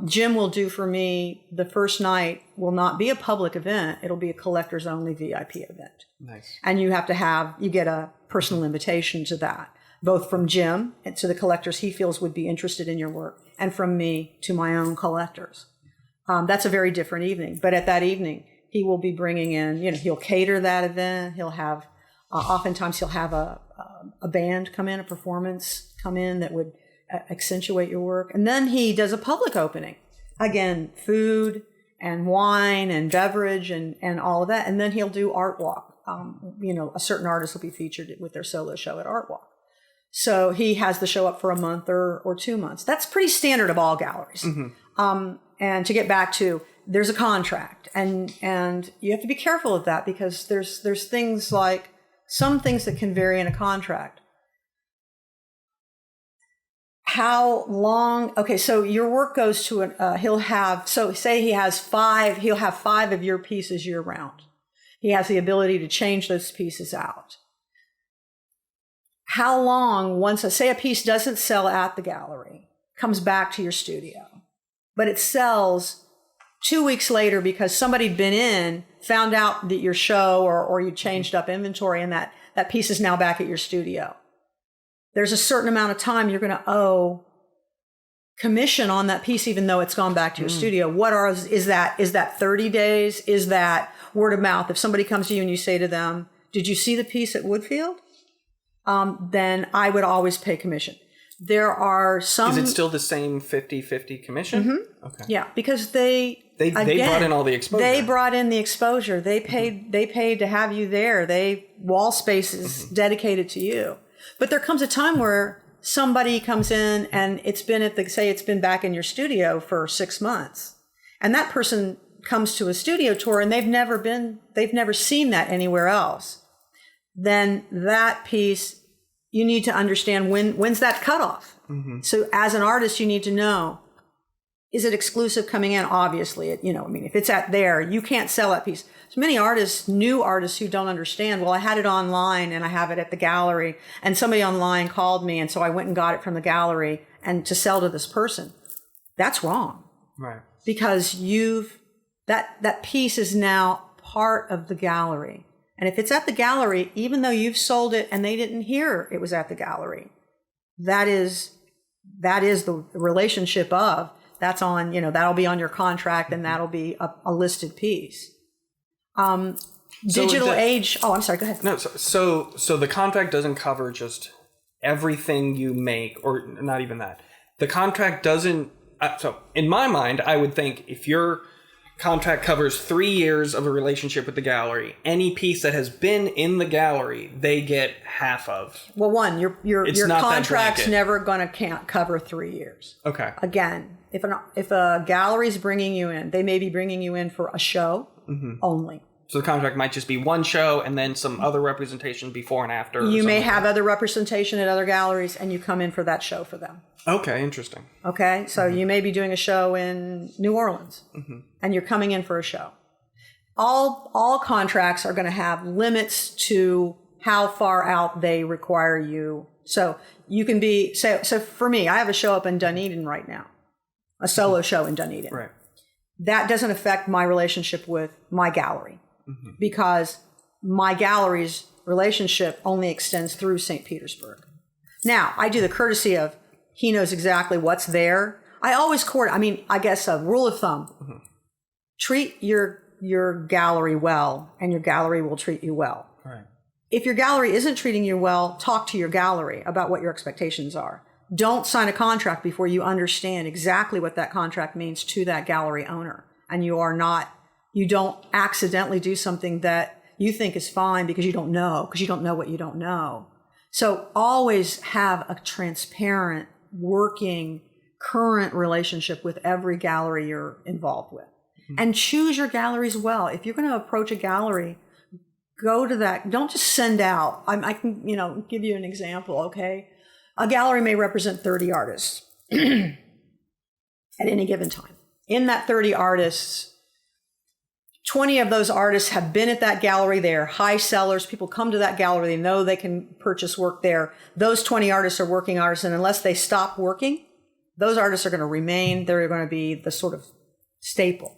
Jim will do for me, the first night will not be a public event. It'll be a collectors only VIP event. Nice. And you get a personal invitation to that. both from Jim and to the collectors he feels would be interested in your work, and from me to my own collectors. That's a very different evening. But at that evening, he will be bringing in, he'll cater that event. He'll have, oftentimes he'll have a band come in, a performance come in that would accentuate your work. And then he does a public opening. Again, food and wine and beverage and all of that. And then he'll do Art Walk. A certain artist will be featured with their solo show at Art Walk. So he has the show up for a month or 2 months. That's pretty standard of all galleries. Mm-hmm. And to get back to, there's a contract, and you have to be careful of that, because there's things like, some things that can vary in a contract. How long? Okay, so your work goes to say he'll have 5 of your pieces year round. He has the ability to change those pieces out. How long, say a piece doesn't sell at the gallery, comes back to your studio, but it sells 2 weeks later because somebody'd been in, found out that your show or you changed up inventory, and that piece is now back at your studio. There's a certain amount of time you're going to owe commission on that piece, even though it's gone back to your studio. Is that 30 days? Is that word of mouth? If somebody comes to you and you say to them, did you see the piece at Woodfield? Then I would always pay commission. There are some... Is it still the same 50-50 commission? Mm-hmm. Okay. Yeah, because they brought in all the exposure. They brought in the exposure. They paid to have you there. Wall spaces dedicated to you. But there comes a time where somebody comes in and it's been back in your studio for 6 months. And that person comes to a studio tour and they've never seen that anywhere else. Then that piece, you need to understand when's that cutoff. Mm-hmm. So as an artist, you need to know, is it exclusive coming in? Obviously, if it's at there, you can't sell that piece. So many artists, new artists who don't understand, well, I had it online and I have it at the gallery, and somebody online called me, and so I went and got it from the gallery and to sell to this person. That's wrong. Right. Because that piece is now part of the gallery. And if it's at the gallery, even though you've sold it and they didn't hear it was at the gallery, that is the relationship of, that's on, that'll be on your contract, and that'll be a listed piece. Digital age. Oh, I'm sorry. Go ahead. No. So the contract doesn't cover just everything you make, or not even that. The contract doesn't. So in my mind, I would think if your contract covers 3 years of a relationship with the gallery, any piece that has been in the gallery, they get half of. Well, your contract's never going to cover 3 years. Okay. Again, if a gallery's bringing you in, they may be bringing you in for a show only. So the contract might just be one show and then some other representation before and after. You may have other representation at other galleries, and you come in for that show for them. Okay, interesting. Okay, so you may be doing a show in New Orleans, and you're coming in for a show. All contracts are going to have limits to how far out they require you. So you can be, so for me, I have a show up in Dunedin right now, a solo show in Dunedin. Right. That doesn't affect my relationship with my gallery, because my gallery's relationship only extends through St. Petersburg. Now, I do the courtesy of, he knows exactly what's there. I always I guess a rule of thumb, treat your gallery well, and your gallery will treat you well. Right. If your gallery isn't treating you well, talk to your gallery about what your expectations are. Don't sign a contract before you understand exactly what that contract means to that gallery owner. And you don't accidentally do something that you think is fine because you don't know what you don't know. So always have a transparent, working, current relationship with every gallery you're involved with. And choose your galleries well. If you're going to approach a gallery, go to that. Don't just send out. I can, give you an example, okay? A gallery may represent 30 artists at any given time. In that 30 artists, 20 of those artists have been at that gallery. They're high sellers. People come to that gallery. They know they can purchase work there. Those 20 artists are working artists, and unless they stop working, those artists are going to remain. They're going to be the sort of staple.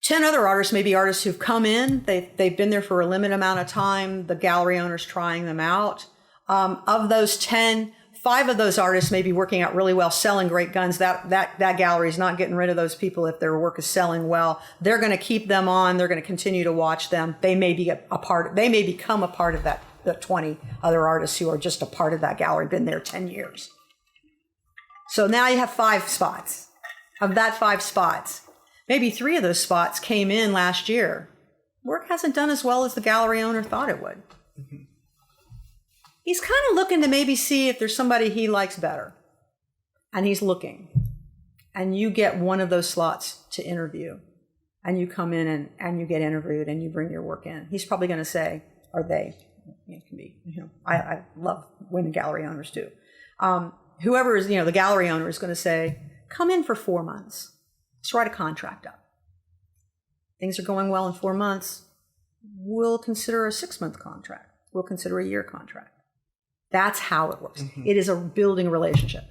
10 other artists may be artists who've come in. They've been there for a limited amount of time. The gallery owner's trying them out. Of those 10, 5 of those artists may be working out really well, selling great guns. That gallery is not getting rid of those people if their work is selling well. They're going to keep them on. They're going to continue to watch them. They may be they may become a part of that, the 20 other artists who are just a part of that gallery, been there 10 years. So now you have 5 spots. Of that 5 spots, maybe 3 of those spots came in last year. Work hasn't done as well as the gallery owner thought it would. Mm-hmm. He's kind of looking to maybe see if there's somebody he likes better. And he's looking. And you get one of those slots to interview. And you come in and you get interviewed and you bring your work in. He's probably going to say, or they, it can be, I love when gallery owners do. Whoever is, the gallery owner is going to say, come in for 4 months. Let's write a contract up. Things are going well in 4 months. We'll consider a 6-month contract. We'll consider a year contract. That's how it works. Mm-hmm. It is a building relationship.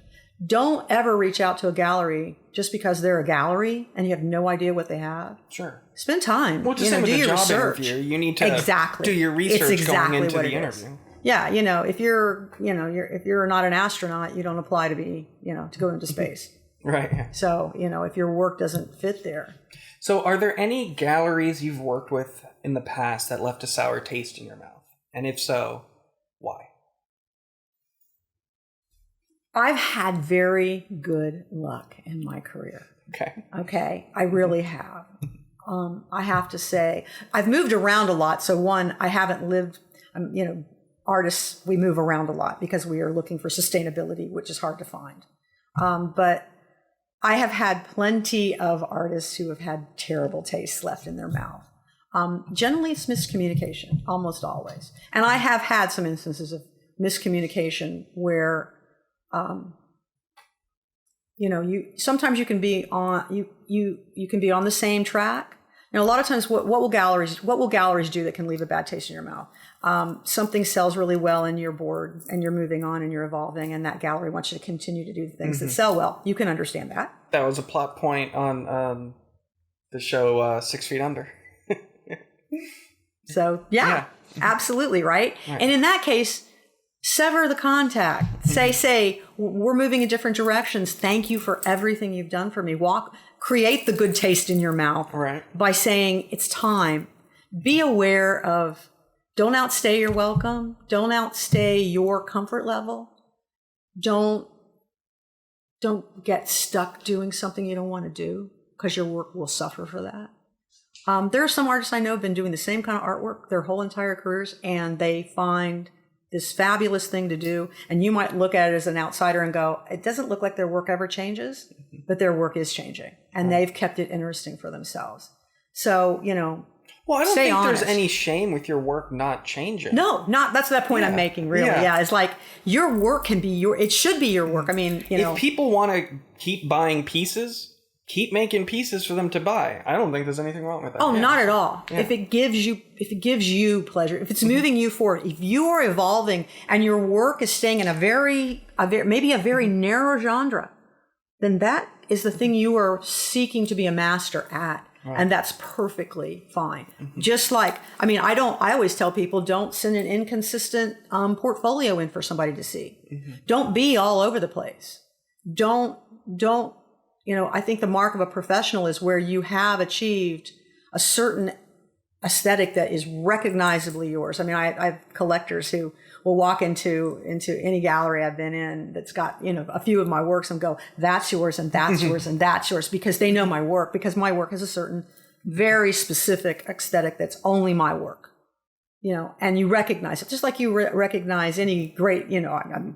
Don't ever reach out to a gallery just because they're a gallery and you have no idea what they have. Sure. Spend time. Well, just do your research. Interview. You need to do your research going into the interview. Yeah, if you're not an astronaut, you don't apply to be, to go into space. Right. So, if your work doesn't fit there. So are there any galleries you've worked with in the past that left a sour taste in your mouth? And if so, why? I've had very good luck in my career. Okay. I really have. I have to say, I've moved around a lot. So one, I haven't lived, artists, we move around a lot because we are looking for sustainability, which is hard to find. But I have had plenty of artists who have had terrible tastes left in their mouth. Generally, it's miscommunication, almost always. And I have had some instances of miscommunication where, sometimes you can be on you can be on the same track. A lot of times, what will galleries do that can leave a bad taste in your mouth? Something sells really well and you're bored and you're moving on and you're evolving, and that gallery wants you to continue to do the things that sell well. You can understand that. That was a plot point on the show 6 Feet Under. So yeah, absolutely right. And in that case, sever the contact. Say, we're moving in different directions. Thank you for everything you've done for me. Create the good taste in your mouth by saying it's time. Be aware of, don't outstay your welcome. Don't outstay your comfort level. Don't get stuck doing something you don't want to do because your work will suffer for that. There are some artists I know have been doing the same kind of artwork their whole entire careers, and they find this fabulous thing to do. And you might look at it as an outsider and go, it doesn't look like their work ever changes, but their work is changing. And they've kept it interesting for themselves. So, well, I don't think there's any shame with your work not changing. No, that's that point I'm making, really. Yeah, it's like your work can be it should be your work. I mean, if people want to keep buying pieces, keep making pieces for them to buy. I don't think there's anything wrong with that. Oh, not at all. Yeah. If it gives you pleasure, if it's moving you forward, if you are evolving and your work is staying in maybe a very narrow genre, then that is the thing you are seeking to be a master at. Right. And that's perfectly fine. Just like, I always tell people, don't send an inconsistent portfolio in for somebody to see. Don't be all over the place. Don't, I think the mark of a professional is where you have achieved a certain aesthetic that is recognizably yours. I have collectors who will walk into any gallery I've been in that's got, a few of my works and go, that's yours and that's yours and that's yours, because they know my work, because my work has a certain very specific aesthetic that's only my work, and you recognize it just like you recognize any great,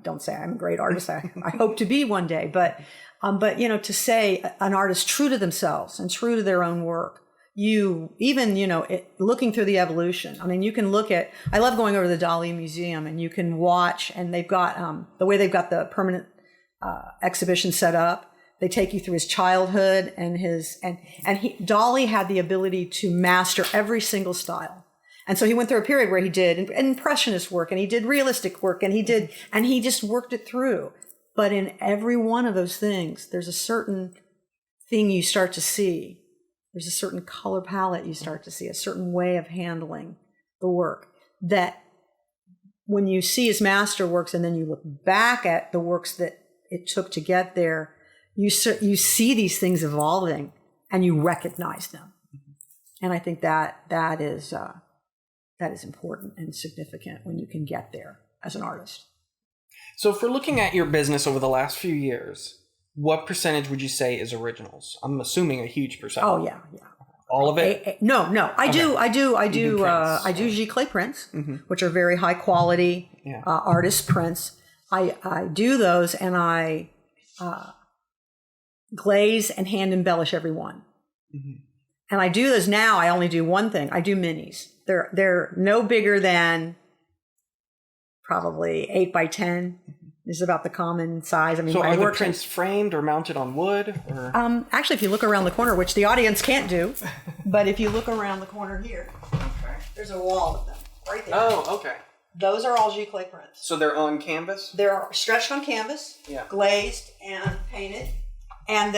don't say I'm a great artist. I hope to be one day, but to say an artist true to themselves and true to their own work, looking through the evolution. You can look at, I love going over to the Dali Museum, and you can watch, and they've got, the way they've got the permanent exhibition set up, they take you through his childhood and Dali had the ability to master every single style. And so he went through a period where he did impressionist work and he did realistic work and he just worked it through. But in every one of those things, there's a certain thing you start to see. There's a certain color palette you start to see, a certain way of handling the work that when you see his masterworks and then you look back at the works that it took to get there, you see these things evolving and you recognize them. And I think that is important and significant when you can get there as an artist. So if we're looking at your business over the last few years, what percentage would you say is originals? I'm assuming a huge percentage. Oh yeah. All of it? No. I do G clay prints, which are very high quality artist prints. I do those and I glaze and hand embellish every one. And I do those now. I only do one thing. I do minis. They're no bigger than probably 8 by 10. This is about the common size. I mean, so are the prints framed or mounted on wood? Or? Actually, if you look around the corner, which the audience can't do, but if you look around the corner here, there's a wall of them right there. Oh, okay. Those are all G clay prints. So they're on canvas? They're stretched on canvas, glazed and painted, and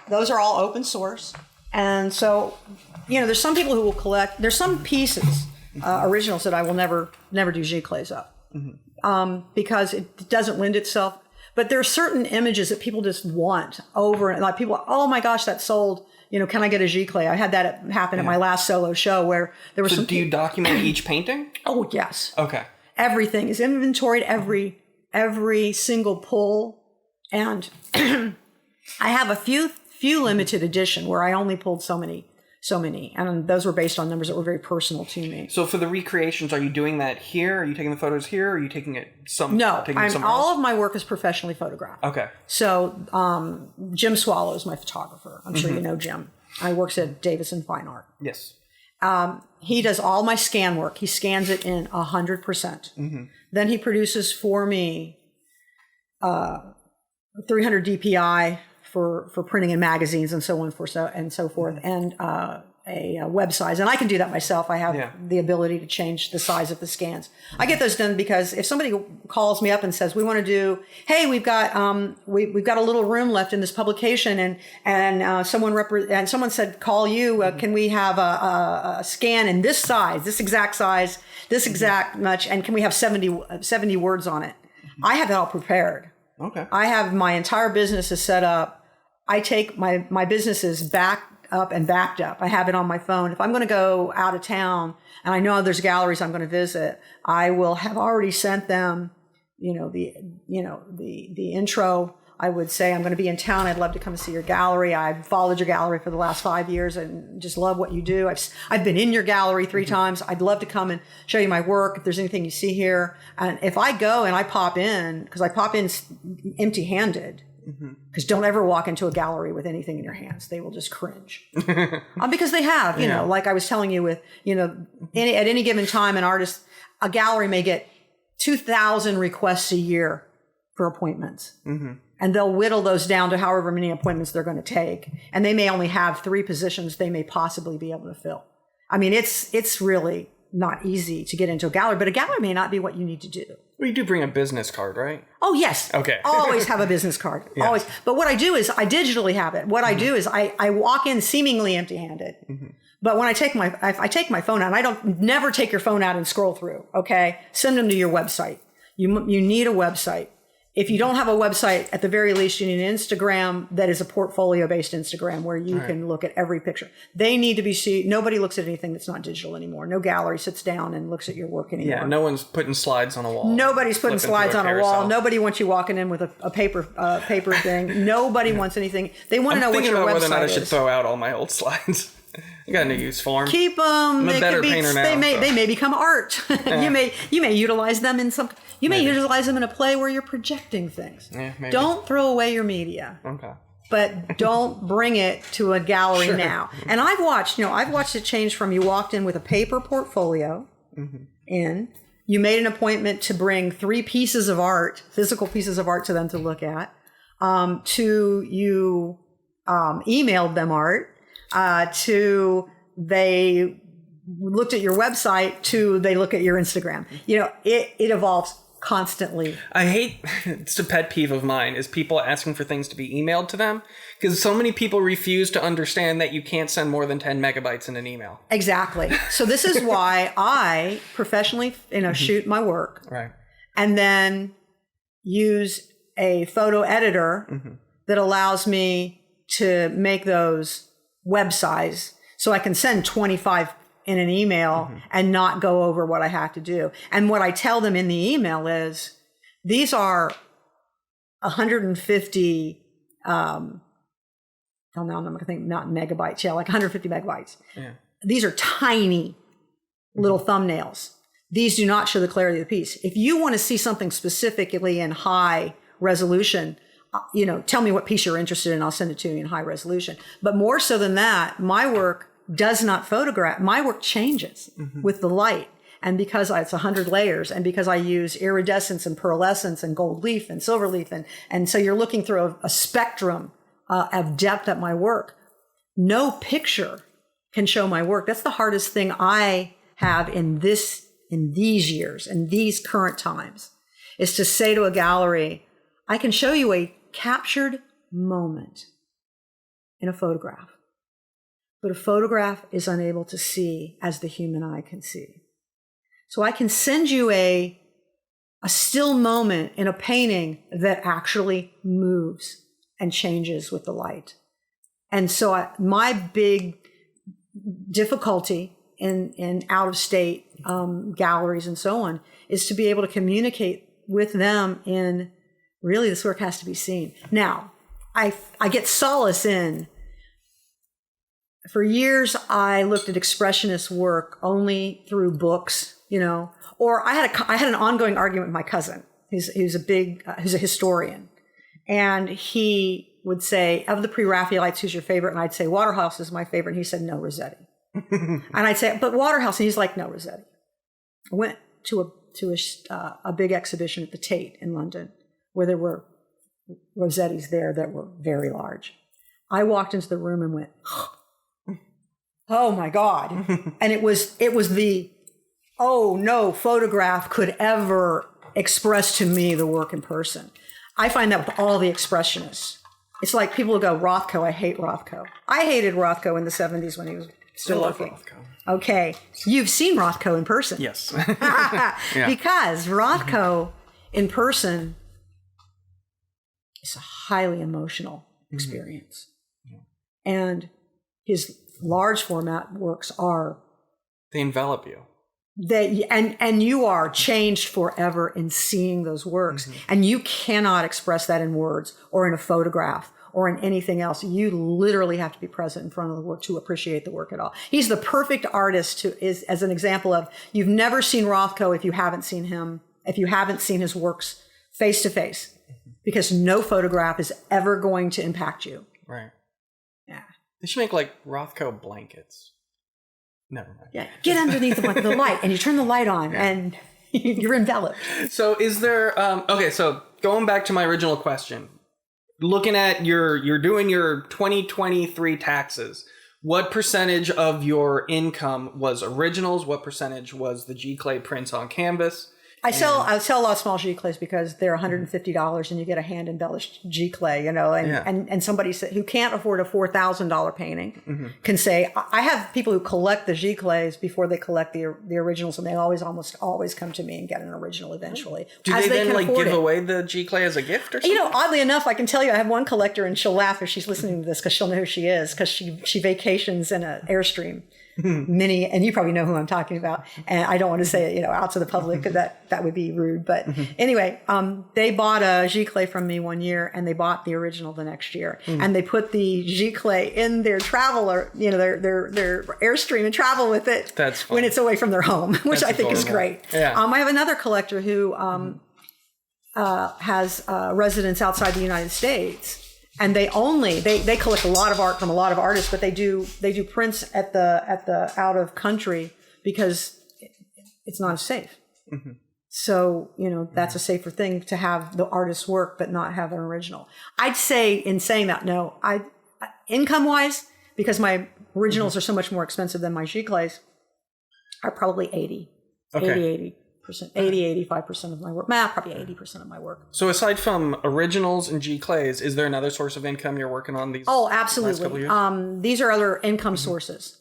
those are all open source. And so, there's some people who will collect. There's some pieces, originals that I will never do G clays up. Because it doesn't lend itself. But there are certain images that people just want over, and like people, oh my gosh, that sold. Can I get a G clay? I had that happen at my last solo show where there was. So do you document each painting? Oh yes. Okay. Everything is inventoried, every single pull, and I have a few limited edition where I only pulled so many, and those were based on numbers that were very personal to me. So for the recreations, are you doing that here? Are you taking the photos here? Or are you taking it somewhere all of my work is professionally photographed. Okay. So Jim Swallow is my photographer. I'm sure you know Jim. I works at Davison Fine Art. Yes. He does all my scan work. He scans it in 100%. Then he produces for me 300 DPI for printing in magazines and so on and so forth, and a web size. And I can do that myself. I have the ability to change the size of the scans. I get those done because if somebody calls me up and says, we want to do, hey, we've got a little room left in this publication, and someone said, call you, can we have a scan in this size, this exact size, this exact much, and can we have 70 words on it? I have that all prepared. Okay. I have my entire business is set up. I take my business is backed up and backed up. I have it on my phone. If I'm going to go out of town and I know there's galleries I'm going to visit, I will have already sent them, the intro. I would say, I'm going to be in town. I'd love to come see your gallery. I've followed your gallery for the last 5 years and just love what you do. I've been in your gallery 3 times. I'd love to come and show you my work. If there's anything you see here. And if I go and I pop in, because I pop in empty handed, because don't ever walk into a gallery with anything in your hands. They will just cringe. Because they have, like I was telling you with, at any given time, a gallery may get 2,000 requests a year for appointments. And they'll whittle those down to however many appointments they're going to take. And they may only have 3 positions they may possibly be able to fill. I mean, it's really not easy to get into a gallery, but a gallery may not be what you need to do. Well, you do bring a business card, right? Oh, yes. Okay. Always have a business card. Always. But what I do is I digitally have it. What I do is I walk in seemingly empty-handed. But when I take my phone out, and I don't never take your phone out and scroll through, okay? Send them to your website. You need a website. If you don't have a website, at the very least, you need an Instagram that is a portfolio-based Instagram where you can look at every picture. They need to be seen. Nobody looks at anything that's not digital anymore. No gallery sits down and looks at your work anymore. Yeah, no one's putting slides on a wall. Nobody's putting slides on a wall. Nobody wants you walking in with a paper thing. Nobody wants anything. They want to know what your website is. I'm thinking about whether or not I should throw out all my old slides. I got a new use for them. Keep them. I'm a better painter now. They may become art. You may utilize them in some. You may utilize them in a play where you're projecting things. Yeah, maybe. Don't throw away your media. Okay. But don't bring it to a gallery now. And I've watched it change from you walked in with a paper portfolio in. You made an appointment to bring 3 pieces of art, physical pieces of art to them to look at. To you emailed them art. To they looked at your website. To they look at your Instagram. It evolves constantly. I hate, it's a pet peeve of mine, is people asking for things to be emailed to them, because so many people refuse to understand that you can't send more than 10 megabytes in an email. Exactly. So this is why I professionally, shoot my work. Right. And then use a photo editor that allows me to make those web size so I can send 25 in an email and not go over what I have to do. And what I tell them in the email is, these are 150, I'm going to think not megabytes, like 150 megabytes. Yeah. These are tiny little thumbnails. These do not show the clarity of the piece. If you want to see something specifically in high resolution, tell me what piece you're interested in. I'll send it to you in high resolution. But more so than that, my work does not photograph. My work changes with the light. And because it's 100 layers, and because I use iridescence and pearlescence and gold leaf and silver leaf, and so you're looking through a spectrum of depth at my work. No picture can show my work. That's the hardest thing I have in these years, in these current times, is to say to a gallery, I can show you a captured moment in a photograph, but a photograph is unable to see as the human eye can see. So I can send you a still moment in a painting that actually moves and changes with the light. And so my big difficulty in out-of-state galleries and so on is to be able to communicate with them in, really, this work has to be seen. Now, I get solace in, for years I looked at expressionist work only through books, or I had an ongoing argument with my cousin, who's a historian, and he would say, of the pre-Raphaelites, who's your favorite? And I'd say Waterhouse is my favorite. And he said, no, Rossetti. And I'd say, but Waterhouse, and he's like, no, Rossetti. I went to a big exhibition at the Tate in London, where there were Rossettis there that were very large. I walked into the room and went, oh my God. And it was the, oh no photograph could ever express to me the work in person. I find that with all the expressionists. It's like people will go, Rothko, I hate Rothko. I hated Rothko in the 70s when he was still working. Okay. You've seen Rothko in person. Yes. Yeah. Because Rothko in person is a highly emotional experience. And his large format works are... They envelop you. And you are changed forever in seeing those works. And you cannot express that in words or in a photograph or in anything else. You literally have to be present in front of the work to appreciate the work at all. He's the perfect artist as an example of, you've never seen Rothko if you haven't seen him, if you haven't seen his works face to face, because no photograph is ever going to impact you. Right. Yeah. They should make like Rothko blankets. Never mind. Yeah, get underneath the light, and you turn the light on, and you're enveloped. So is there, so going back to my original question, looking at you're doing your 2023 taxes, what percentage of your income was originals? What percentage was the G-Clay prints on canvas? I sell a lot of small G-Clays because they're $150 and you get a hand embellished G-Clay, and somebody who can't afford a $4,000 painting can say, I have people who collect the G-Clays before they collect the originals, and they almost always come to me and get an original eventually. Do they then give away the G-Clay as a gift or something? Oddly enough, I can tell you, I have one collector, and she'll laugh if she's listening to this because she'll know who she is, because she vacations in an Airstream Mini, and you probably know who I'm talking about. And I don't want to say it, out to the public, because that would be rude. But anyway, they bought a G-Clay from me one year, and they bought the original the next year, and they put the G-Clay in their traveler, their Airstream, and travel with it. That's fun. When it's away from their home, which I think is great. Yeah. I have another collector who has residence outside the United States. And they collect a lot of art from a lot of artists, but they do prints at the out of country because it's not as safe. So, that's a safer thing to have the artist's work, but not have an original. I'd say, in saying that, no, income wise, because my originals are so much more expensive than my G-Clays, are probably 80. Okay. 80. 85% of my work. Probably 80% of my work. So aside from originals and G Clays, is there another source of income you're working on these? Oh, last couple absolutely. years? These are other income sources.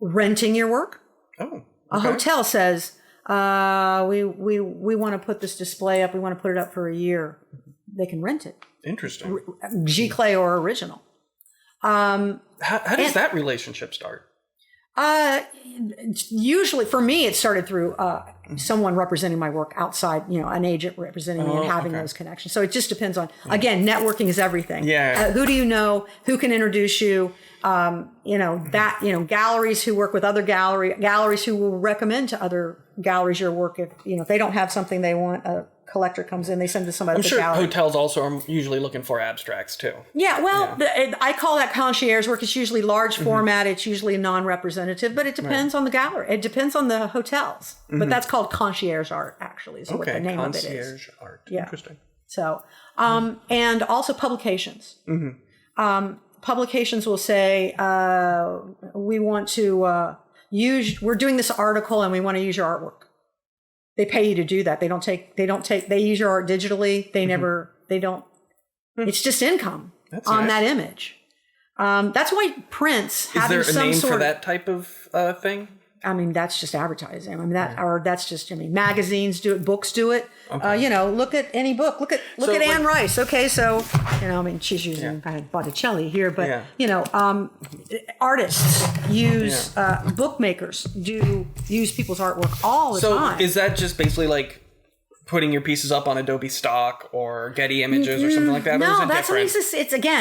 Renting your work. Oh, okay. A hotel says, we want to put this display up. We want to put it up for a year. They can rent it. Interesting. G Clay or original. How does that relationship start? Usually for me, it started through someone representing my work outside, an agent representing me and having those connections. So it just depends on, again, networking is everything. Yeah. Who do you know? Who can introduce you? Galleries who work with other galleries who will recommend to other galleries your work. If they don't have something they want, a collector comes in, they send it to somebody at the gallery. Hotels also are usually looking for abstracts too. Yeah, well, I call that concierge work. It's usually large format. It's usually non-representative, but it depends on the gallery. It depends on the hotels. But that's called concierge art, actually, is what the name of it is. Concierge art. Yeah. Interesting. So, and also publications. Publications will say, we want to we're doing this article and we want to use your artwork. They pay you to do that. They use your art digitally. It's just income on that image. That's why prints having Is there a name for that type of thing? I mean, that's just advertising. I mean, magazines do it, books do it. Okay. Look at any book. Look at Anne Rice. Okay, so she's using Botticelli here, but artists use bookmakers use people's artwork all the time. So is that just basically like putting your pieces up on Adobe Stock or Getty Images or something like that? No, or is it that's different?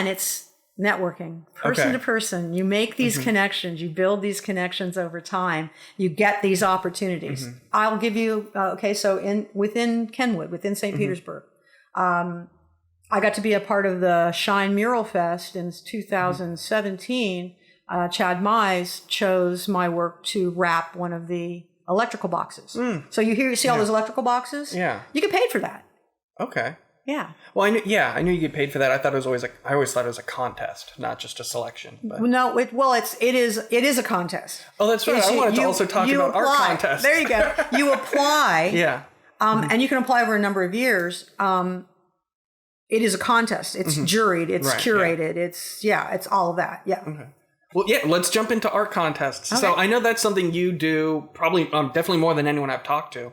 it's networking, person to person. You make these connections, you build these connections over time, you get these opportunities. I'll give you, so within Kenwood, within St. Petersburg, I got to be a part of the Shine Mural Fest in 2017. Chad Mize chose my work to wrap one of the electrical boxes. So you see all those electrical boxes? Yeah. You get paid for that. Okay. Yeah. Well, I knew you get paid for that. I always thought it was a contest, not just a selection. But. No, it is a contest. Oh, that's right. I wanted to also talk about art contests. There you go. You apply. Yeah. And you can apply over a number of years. It is a contest. It's juried. It's curated. Yeah. It's all of that. Yeah. Okay. Well, yeah. Let's jump into art contests. Okay. So I know that's something you do probably definitely more than anyone I've talked to.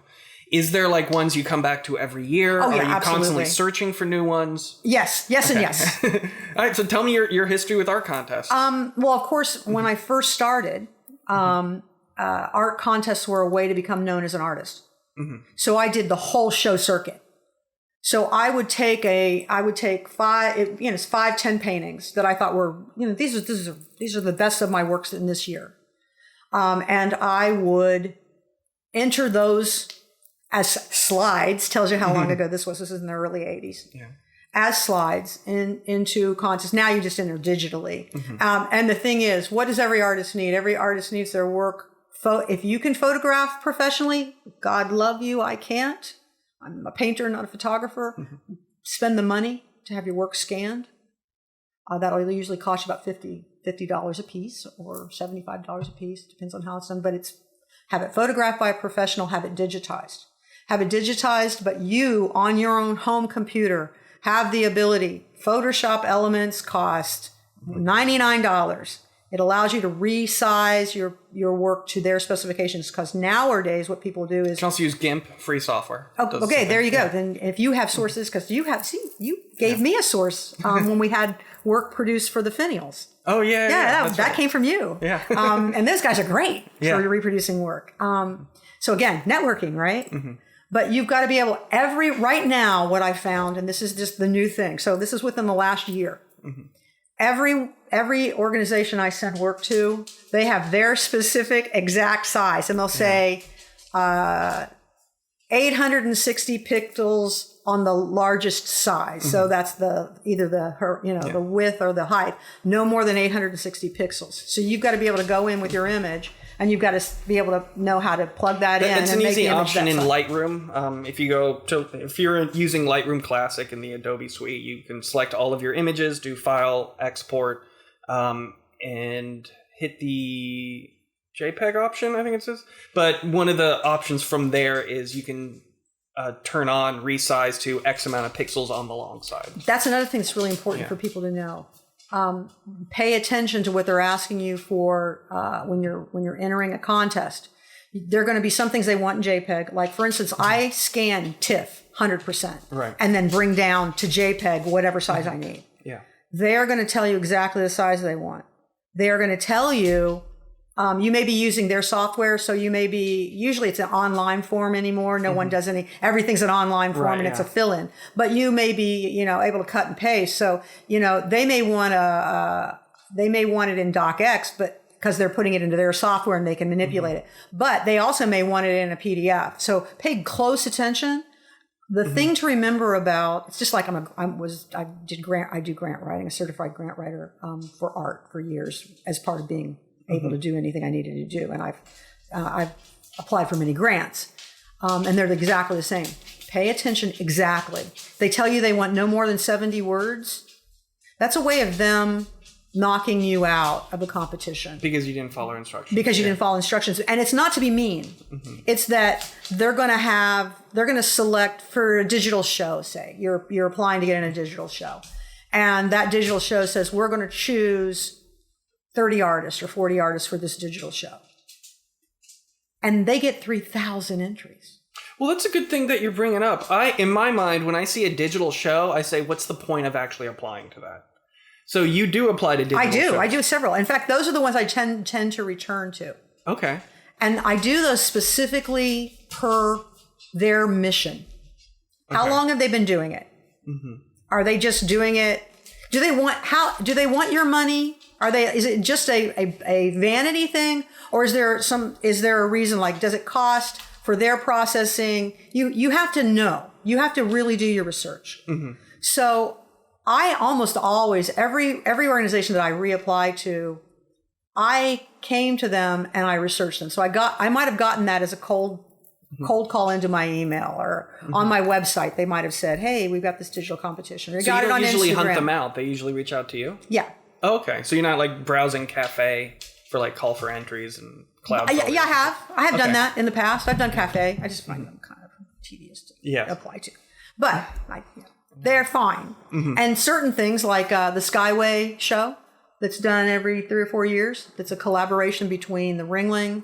Is there like ones you come back to every year? Oh, yeah, Are you absolutely. constantly searching for new ones? Yes, and yes. All right, so tell me your history with art contests. Well, of course, when I first started, art contests were a way to become known as an artist. So I did the whole show circuit. So I would take 5-10 paintings that I thought were, these are the best of my works in this year. And I would enter those as slides, tells you how long ago this was. This is in the early 80s. Yeah. As slides into contests. Now you just enter digitally. And the thing is, what does every artist need? Every artist needs their work. If you can photograph professionally, God love you, I can't. I'm a painter, not a photographer. Spend the money to have your work scanned. That'll usually cost you about $50 a piece or $75 a piece. Depends on how it's done. But have it photographed by a professional, have it digitized. Have it digitized, but you, on your own home computer, have the ability. Photoshop elements cost $99. It allows you to resize your work to their specifications, because nowadays what people do is... You can also use GIMP, free software. Oh, okay, there you go. Then if you have sources, because you gave me a source when we had work produced for the Finials. Oh, yeah. That came from you. Yeah. And those guys are great for reproducing work. So again, networking, right? But you've got to be able, right now, what I found, and this is just the new thing. So this is within the last year. Every organization I send work to, they have their specific exact size. And they'll say 860 pixels on the largest size. So that's either the width or the height, no more than 860 pixels. So you've got to be able to go in with your image, and you've got to be able to know how to plug that in. It's an easy option in Lightroom. If you're using Lightroom Classic in the Adobe suite, you can select all of your images, do file, export, and hit the JPEG option, I think it says. But one of the options from there is you can turn on resize to X amount of pixels on the long side. That's another thing that's really important for people to know. Pay attention to what they're asking you for when you're entering a contest. There are going to be some things they want in JPEG. Like, for instance, I scan TIFF 100%. Right. And then bring down to JPEG whatever size I need. Yeah. They're going to tell you exactly the size they want. They're going to tell you, you may be using their software, so you may be, usually it's an online form anymore. No one does everything's an online form and it's a fill-in. But you may be, able to cut and paste. So, they may want it in DocX, but because they're putting it into their software and they can manipulate it. But they also may want it in a PDF. So pay close attention. The thing to remember about, it's just like I do grant writing, a certified grant writer for art for years as part of being able to do anything I needed to do. And I've applied for many grants. And they're exactly the same. Pay attention exactly. They tell you they want no more than 70 words. That's a way of them knocking you out of a competition. Because you didn't follow instructions. Because you didn't follow instructions. And it's not to be mean. It's that they're going to select for a digital show, say. You're applying to get in a digital show. And that digital show says, we're going to choose 30 artists or 40 artists for this digital show. And they get 3,000 entries. Well, that's a good thing that you're bringing up. In my mind, when I see a digital show, I say, what's the point of actually applying to that? So you do apply to digital shows. I do several. In fact, those are the ones I tend to return to. Okay. And I do those specifically per their mission. How long have they been doing it? Are they just doing it? Do they want your money? Is it just a vanity thing? Or is there a reason, like, does it cost for their processing? You have to know. You have to really do your research. So I almost always, every organization that I reapply to, I came to them and I researched them. So I might have gotten that as a cold call into my email, or on my website, they might have said, hey, we've got this digital competition. Or So got you it on don't usually Instagram. hunt them out. They usually reach out to you? Yeah. Oh, okay. So you're not like browsing Cafe for like call for entries and cloud. Yeah, I have done that in the past. I've done Cafe. I just find them kind of tedious to apply to. But they're fine. And certain things like the Skyway show that's done every 3 or 4 years, that's a collaboration between the Ringling,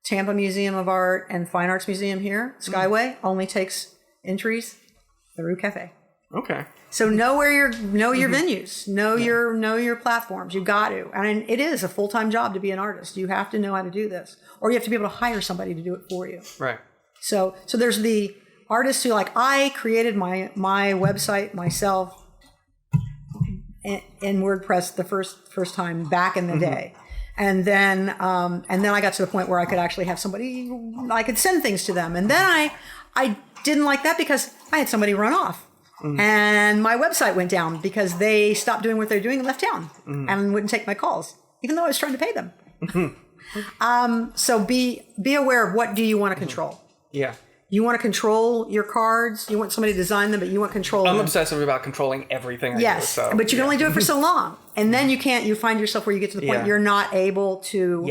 Tampa Museum of Art, and Fine Arts Museum here. Skyway only takes entries through Cafe. Okay. So know your venues, know your platforms. You got to, and it is a full-time job to be an artist. You have to know how to do this, or you have to be able to hire somebody to do it for you. Right. So there's the artists who, like, I created my website myself in WordPress the first time back in the day, and then I got to the point where I could actually have somebody, I could send things to them, and then I didn't like that because I had somebody run off. And my website went down because they stopped doing what they're doing and left town and wouldn't take my calls, even though I was trying to pay them. So be aware of what do you want to control. Yeah. You want to control your cards. You want somebody to design them, but you want control. I'm them. obsessive about controlling everything I yes, do. So, but you can only do it for so long. And then you find yourself where you get to the point you're not able to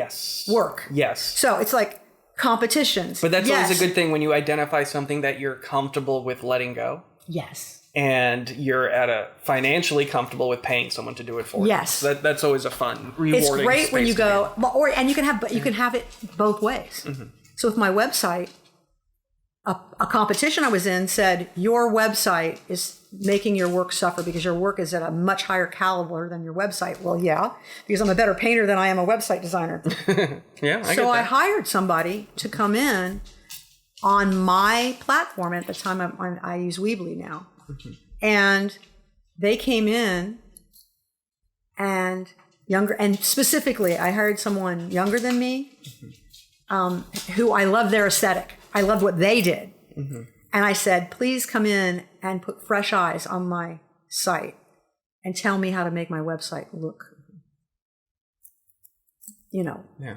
work. Yes. So it's like competitions. But that's always a good thing when you identify something that you're comfortable with letting go. Yes. And you're financially comfortable with paying someone to do it for you. Yes. So that's always a fun, rewarding. It's great when you go, and you can have it both ways. So with my website, a competition I was in said, your website is making your work suffer because your work is at a much higher caliber than your website. Well, yeah, because I'm a better painter than I am a website designer. So I hired somebody to come in on my platform. At the time, I use Weebly now. And they came in and younger, and specifically I hired someone younger than me, who I love their aesthetic. I loved what they did. And I said, please come in and put fresh eyes on my site and tell me how to make my website look,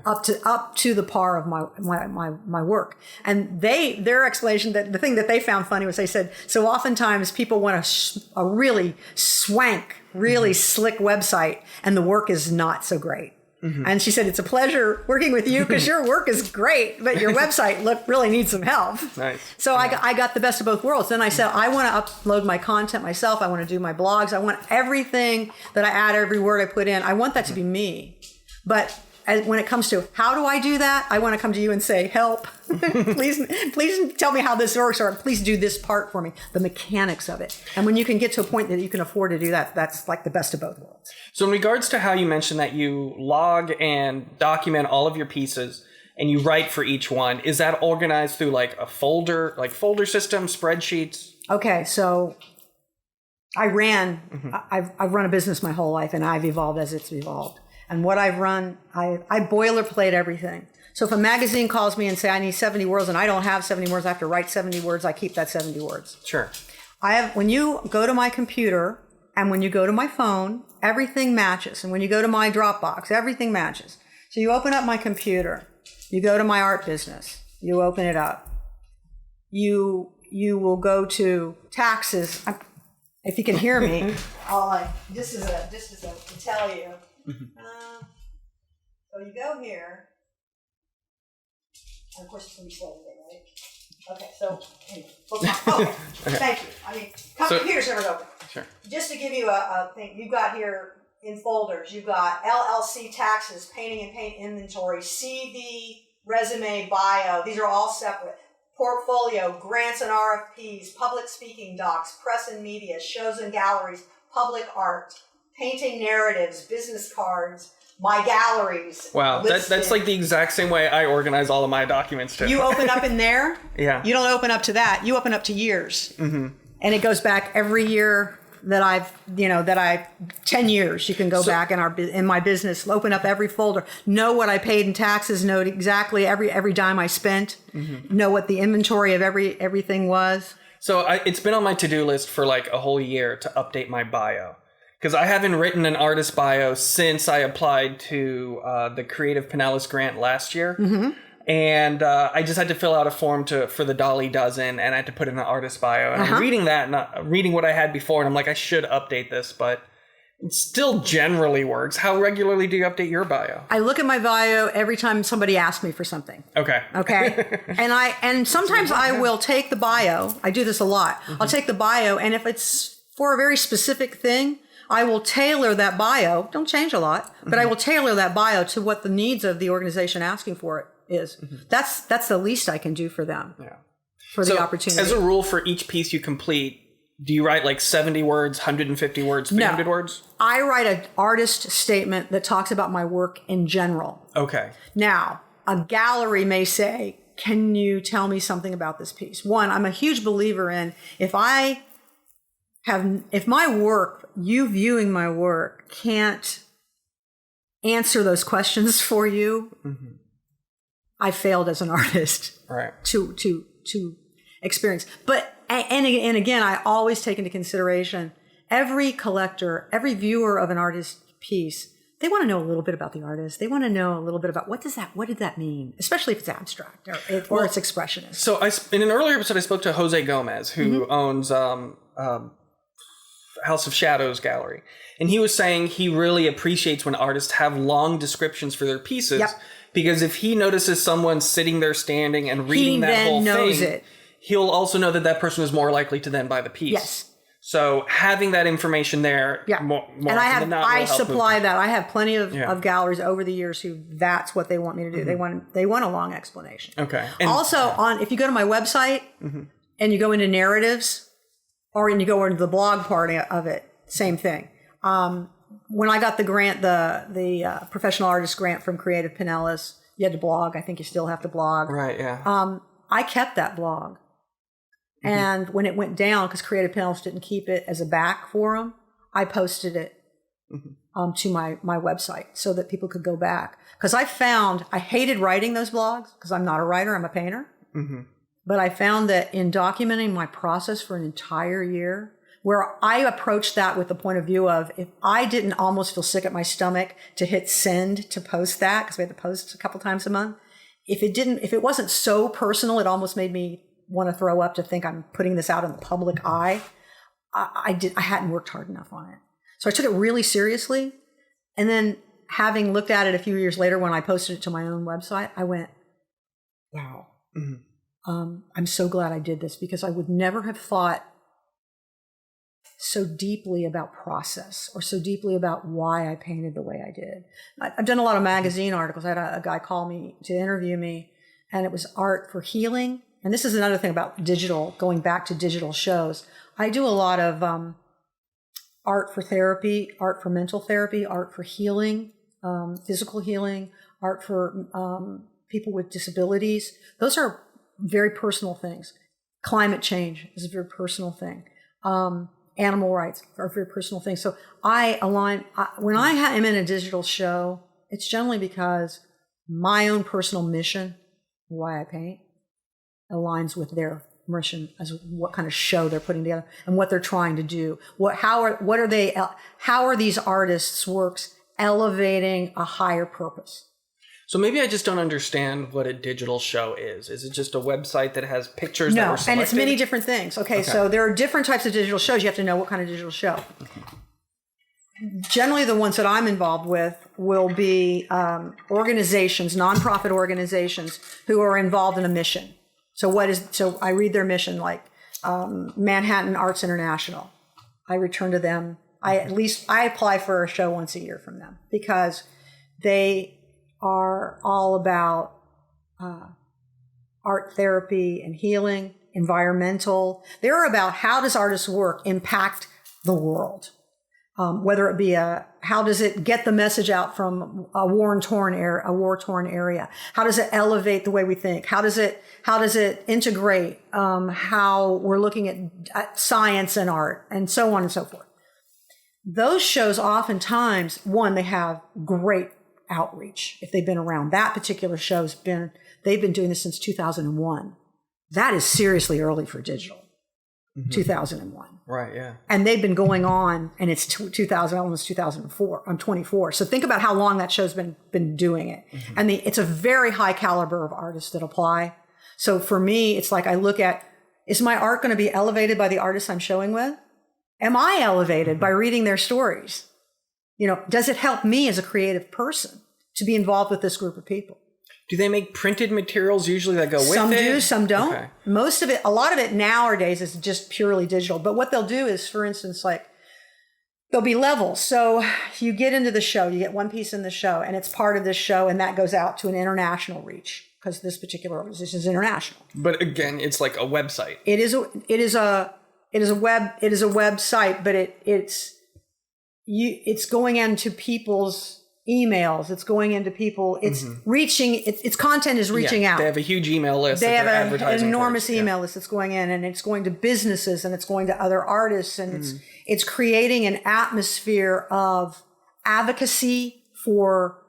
up to the par of my work. And their explanation, that the thing that they found funny was, they said, so oftentimes people want a really swank, really slick website, and the work is not so great. And she said, it's a pleasure working with you because your work is great, but your website really needs some help. Nice. So I got the best of both worlds. Then I said, I want to upload my content myself. I want to do my blogs. I want everything that I add, every word I put in. I want that to be me. But when it comes to how do I do that, I want to come to you and say, help. please tell me how this works, or please do this part for me, the mechanics of it. And when you can get to a point that you can afford to do that, that's like the best of both worlds. So in regards to how you mentioned that you log and document all of your pieces and you write for each one, is that organized through like a folder system, spreadsheets? Okay, so I've run a business my whole life, and I've evolved as it's evolved. And what I've run, I boilerplate everything. So if a magazine calls me and say I need 70 words and I don't have 70 words, I have to write 70 words, I keep that 70 words. Sure. When you go to my computer and when you go to my phone, everything matches. And when you go to my Dropbox, everything matches. So you open up my computer, you go to my art business, you open it up. You will go to taxes. If you can hear me, this is to tell you. So you go here, and of course it's going to be slow today, right? Okay, so anyway, okay. Thank you. I mean, computers never open. Sure. Just to give you a thing, you've got here in folders, you've got LLC taxes, painting and paint inventory, CV, resume, bio. These are all separate. Portfolio, grants and RFPs, public speaking docs, press and media, shows and galleries, public art, painting narratives, business cards, my galleries. Wow, that's like the exact same way I organize all of my documents too. You open up in there? Yeah. You don't open up to that. You open up to years. Mm-hmm. And it goes back every year that 10 years. You can go back in my business, open up every folder, know what I paid in taxes, know exactly every dime I spent, know what the inventory of everything was. So it's been on my to-do list for like a whole year to update my bio. Because I haven't written an artist bio since I applied to the Creative Pinellas grant last year. Mm-hmm. And I just had to fill out a form for the Dolly Dozen, and I had to put in an artist bio. And I'm reading that, and reading what I had before, and I'm like, I should update this, but it still generally works. How regularly do you update your bio? I look at my bio every time somebody asks me for something. Okay. And sometimes I will take the bio. I do this a lot. Mm-hmm. I'll take the bio, and if it's for a very specific thing, I will tailor that bio. Don't change a lot, but I will tailor that bio to what the needs of the organization asking for it is. Mm-hmm. That's the least I can do for them. Yeah. For the opportunity. As a rule, for each piece you complete, do you write like 70 words, 150 words, 300 words? I write an artist statement that talks about my work in general. Okay. Now, a gallery may say, can you tell me something about this piece? One, I'm a huge believer in if my work, you viewing my work, can't answer those questions for you, mm-hmm. I failed as an artist. Right. To experience. But and again, I always take into consideration every collector, every viewer of an artist piece. They want to know a little bit about the artist. They want to know a little bit about what did that mean, especially if it's abstract or it's expressionist. So in an earlier episode, I spoke to Jose Gomez, who mm-hmm. owns House of Shadows gallery. And he was saying he really appreciates when artists have long descriptions for their pieces. Yep. Because if he notices someone sitting there standing and reading that whole thing, he'll also know that person is more likely to then buy the piece. Yes. So having that information there, more and I supply that. I have plenty of galleries over the years who that's what they want me to do. Mm-hmm. They want a long explanation. Okay. And also if you go to my website mm-hmm. and you go into narratives, or you go into the blog part of it, same thing. When I got the grant, the professional artist grant from Creative Pinellas, you had to blog. I think you still have to blog. Right, yeah. I kept that blog. Mm-hmm. And when it went down, because Creative Pinellas didn't keep it as a back forum, I posted it mm-hmm. To my website so that people could go back. Because I hated writing those blogs, because I'm not a writer, I'm a painter. Mm-hmm. But I found that in documenting my process for an entire year, where I approached that with the point of view of if I didn't almost feel sick at my stomach to hit send to post that, because we had to post a couple times a month, if it wasn't so personal, it almost made me want to throw up to think I'm putting this out in the public eye. I hadn't worked hard enough on it. So I took it really seriously. And then having looked at it a few years later when I posted it to my own website, I went, wow, I'm so glad I did this, because I would never have thought so deeply about process or so deeply about why I painted the way I did. I've done a lot of magazine articles. I had a guy call me to interview me, and it was art for healing. And this is another thing about digital, going back to digital shows. I do a lot of art for therapy, art for mental therapy, art for healing, physical healing, art for people with disabilities. Those are very personal things. Climate change is a very personal thing. Animal rights are very personal things. So I align, when I am in a digital show, it's generally because my own personal mission, why I paint, aligns with their mission as what kind of show they're putting together and what they're trying to do. How are these artists' works elevating a higher purpose? So maybe I just don't understand what a digital show is. Is it just a website that has pictures that No, were selected? and it's many different things. Okay, so there are different types of digital shows. You have to know what kind of digital show. Generally, the ones that I'm involved with will be organizations, nonprofit organizations who are involved in a mission. So I read their mission, like Manhattan Arts International. I return to them. I apply for a show once a year from them, because they are all about art therapy and healing, environmental. They're about how does artists' work impact the world, whether it be how does it get the message out from a war-torn area? How does it elevate the way we think? How does it integrate how we're looking at science and art, and so on and so forth? Those shows oftentimes, one, they have great outreach. If they've been around, that particular show's they've been doing this since 2001. That is seriously early for digital. 2001. Right, yeah. And they've been going on, and it's 2000, almost 2004. I'm 24. So think about how long that show's been doing it. And it's a very high caliber of artists that apply. So for me, it's like I look at, is my art going to be elevated by the artists I'm showing with? Am I elevated by reading their stories? Does it help me as a creative person to be involved with this group of people? Do they make printed materials usually that go with it? Some do, some don't. Okay. Most of it, a lot of it nowadays is just purely digital. But what they'll do is, for instance, like there'll be levels. So you get into the show, you get one piece in the show, and it's part of this show, and that goes out to an international reach, because this particular organization is international. But again, it's like a website. It is a website, but it's going into people's emails. It's going into people. It's reaching. Its content is reaching out. They have a huge email list. They have an enormous email list that's going in, and it's going to businesses, and it's going to other artists, and it's creating an atmosphere of advocacy for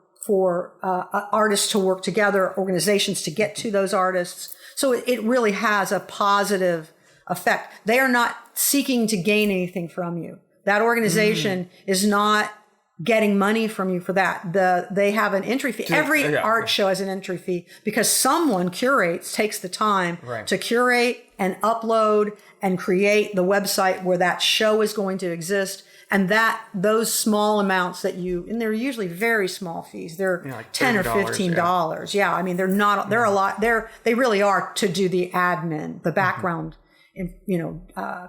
artists to work together, organizations to get to those artists. So it really has a positive effect. They are not seeking to gain anything from you. That organization is not getting money from you for that. They have an entry fee. Every art show has an entry fee, because someone takes the time to curate and upload and create the website where that show is going to exist. And those small amounts and they're usually very small fees. They're like $10 or $15. Yeah. I mean, they're a lot. They really are to do the admin, the background,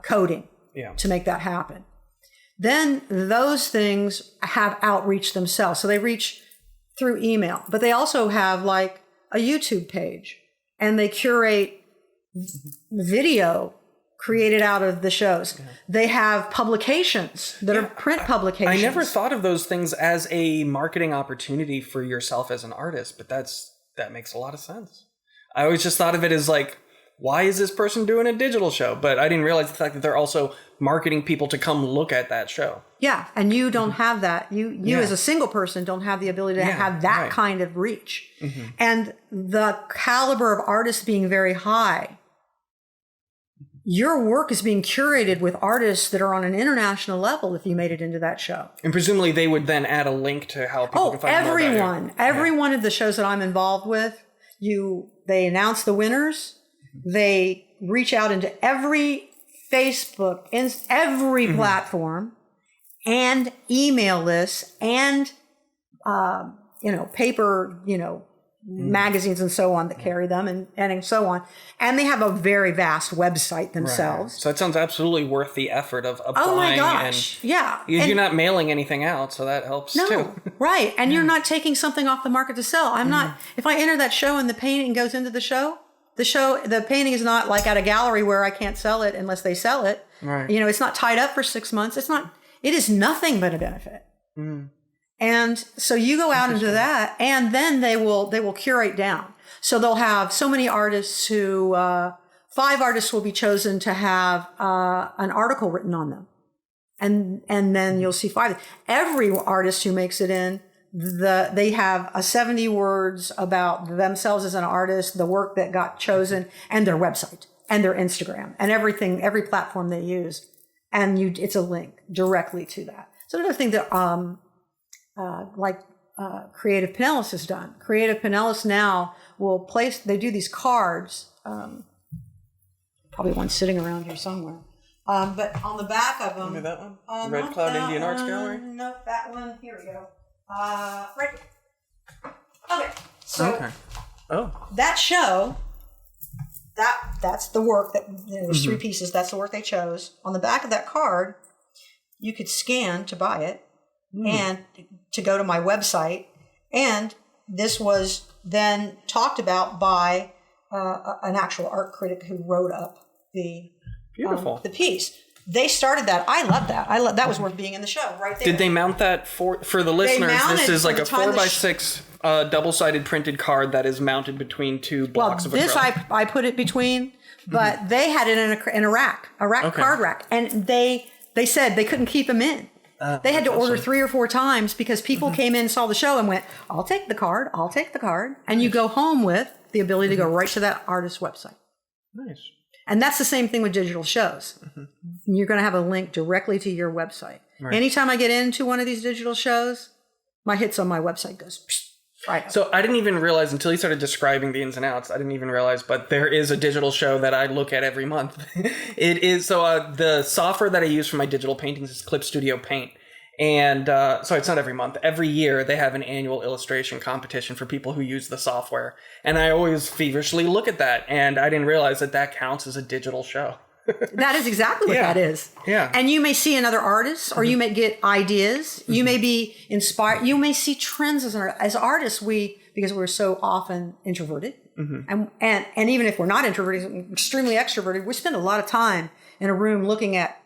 coding to make that happen. Then those things have outreach themselves. So they reach through email, but they also have like a YouTube page, and they curate video created out of the shows. Yeah. They have publications that are print publications. I never thought of those things as a marketing opportunity for yourself as an artist, but that makes a lot of sense. I always just thought of it as like, why is this person doing a digital show? But I didn't realize the fact that they're also marketing people to come look at that show. Yeah. And you don't have that. You as a single person don't have the ability to have that kind of reach. And the caliber of artists being very high, your work is being curated with artists that are on an international level if you made it into that show. And presumably they would then add a link to how people can find more about you. Every one of the shows that I'm involved with, they announce the winners. They reach out into every Facebook, every platform, and email lists, and paper, magazines and so on that carry them and so on. And they have a very vast website themselves. Right. So it sounds absolutely worth the effort of applying. Oh my gosh. Yeah. You're not mailing anything out, so that helps too. Right. And you're not taking something off the market to sell. I'm not, if I enter that show and the painting goes into the painting is not like at a gallery where I can't sell it unless they sell it. Right. It's not tied up for 6 months. It is nothing but a benefit. And so you go out into that, and then they will curate down. So they'll have so many artists who, 5 artists will be chosen to have an article written on them. And then you'll see 5. Every artist who makes it in, they have a 70 words about themselves as an artist, the work that got chosen, and their website, and their Instagram, and everything, every platform they use. And it's a link directly to that. So another thing that, Creative Pinellas has done. Creative Pinellas now will they do these cards, probably one sitting around here somewhere. But on the back of them. Maybe that one? Red Cloud Indian Arts Gallery? No, that one. Here we go. Right here. Okay. So that show, that's the work that, there's 3 pieces. That's the work they chose. On the back of that card, you could scan to buy it. And to go to my website. And this was then talked about by an actual art critic who wrote up the piece. They started that. I love that. That was worth being in the show right there. Did they mount that for the listeners? This is like a 4x6 double-sided printed card that is mounted between 2 blocks of acrylic. This I put it between, but they had it in a rack, card rack. And they said they couldn't keep them in. They had to order 3 or 4 times because people came in and saw the show and went, I'll take the card. And you go home with the ability to go right to that artist's website. Nice. And that's the same thing with digital shows. You're going to have a link directly to your website. Right. Anytime I get into one of these digital shows, my hits on my website goes right up. So I didn't even realize until you started describing the ins and outs. I didn't even realize, but there is a digital show that I look at every month. It is the software that I use for my digital paintings is Clip Studio Paint. And so it's not every month. Every year they have an annual illustration competition for people who use the software. And I always feverishly look at that. And I didn't realize that counts as a digital show. That is exactly what that is. Yeah. And you may see another artist, or you may get ideas. You may be inspired. You may see trends as artists. Because we're so often introverted, and even if we're not introverted, extremely extroverted, we spend a lot of time in a room looking at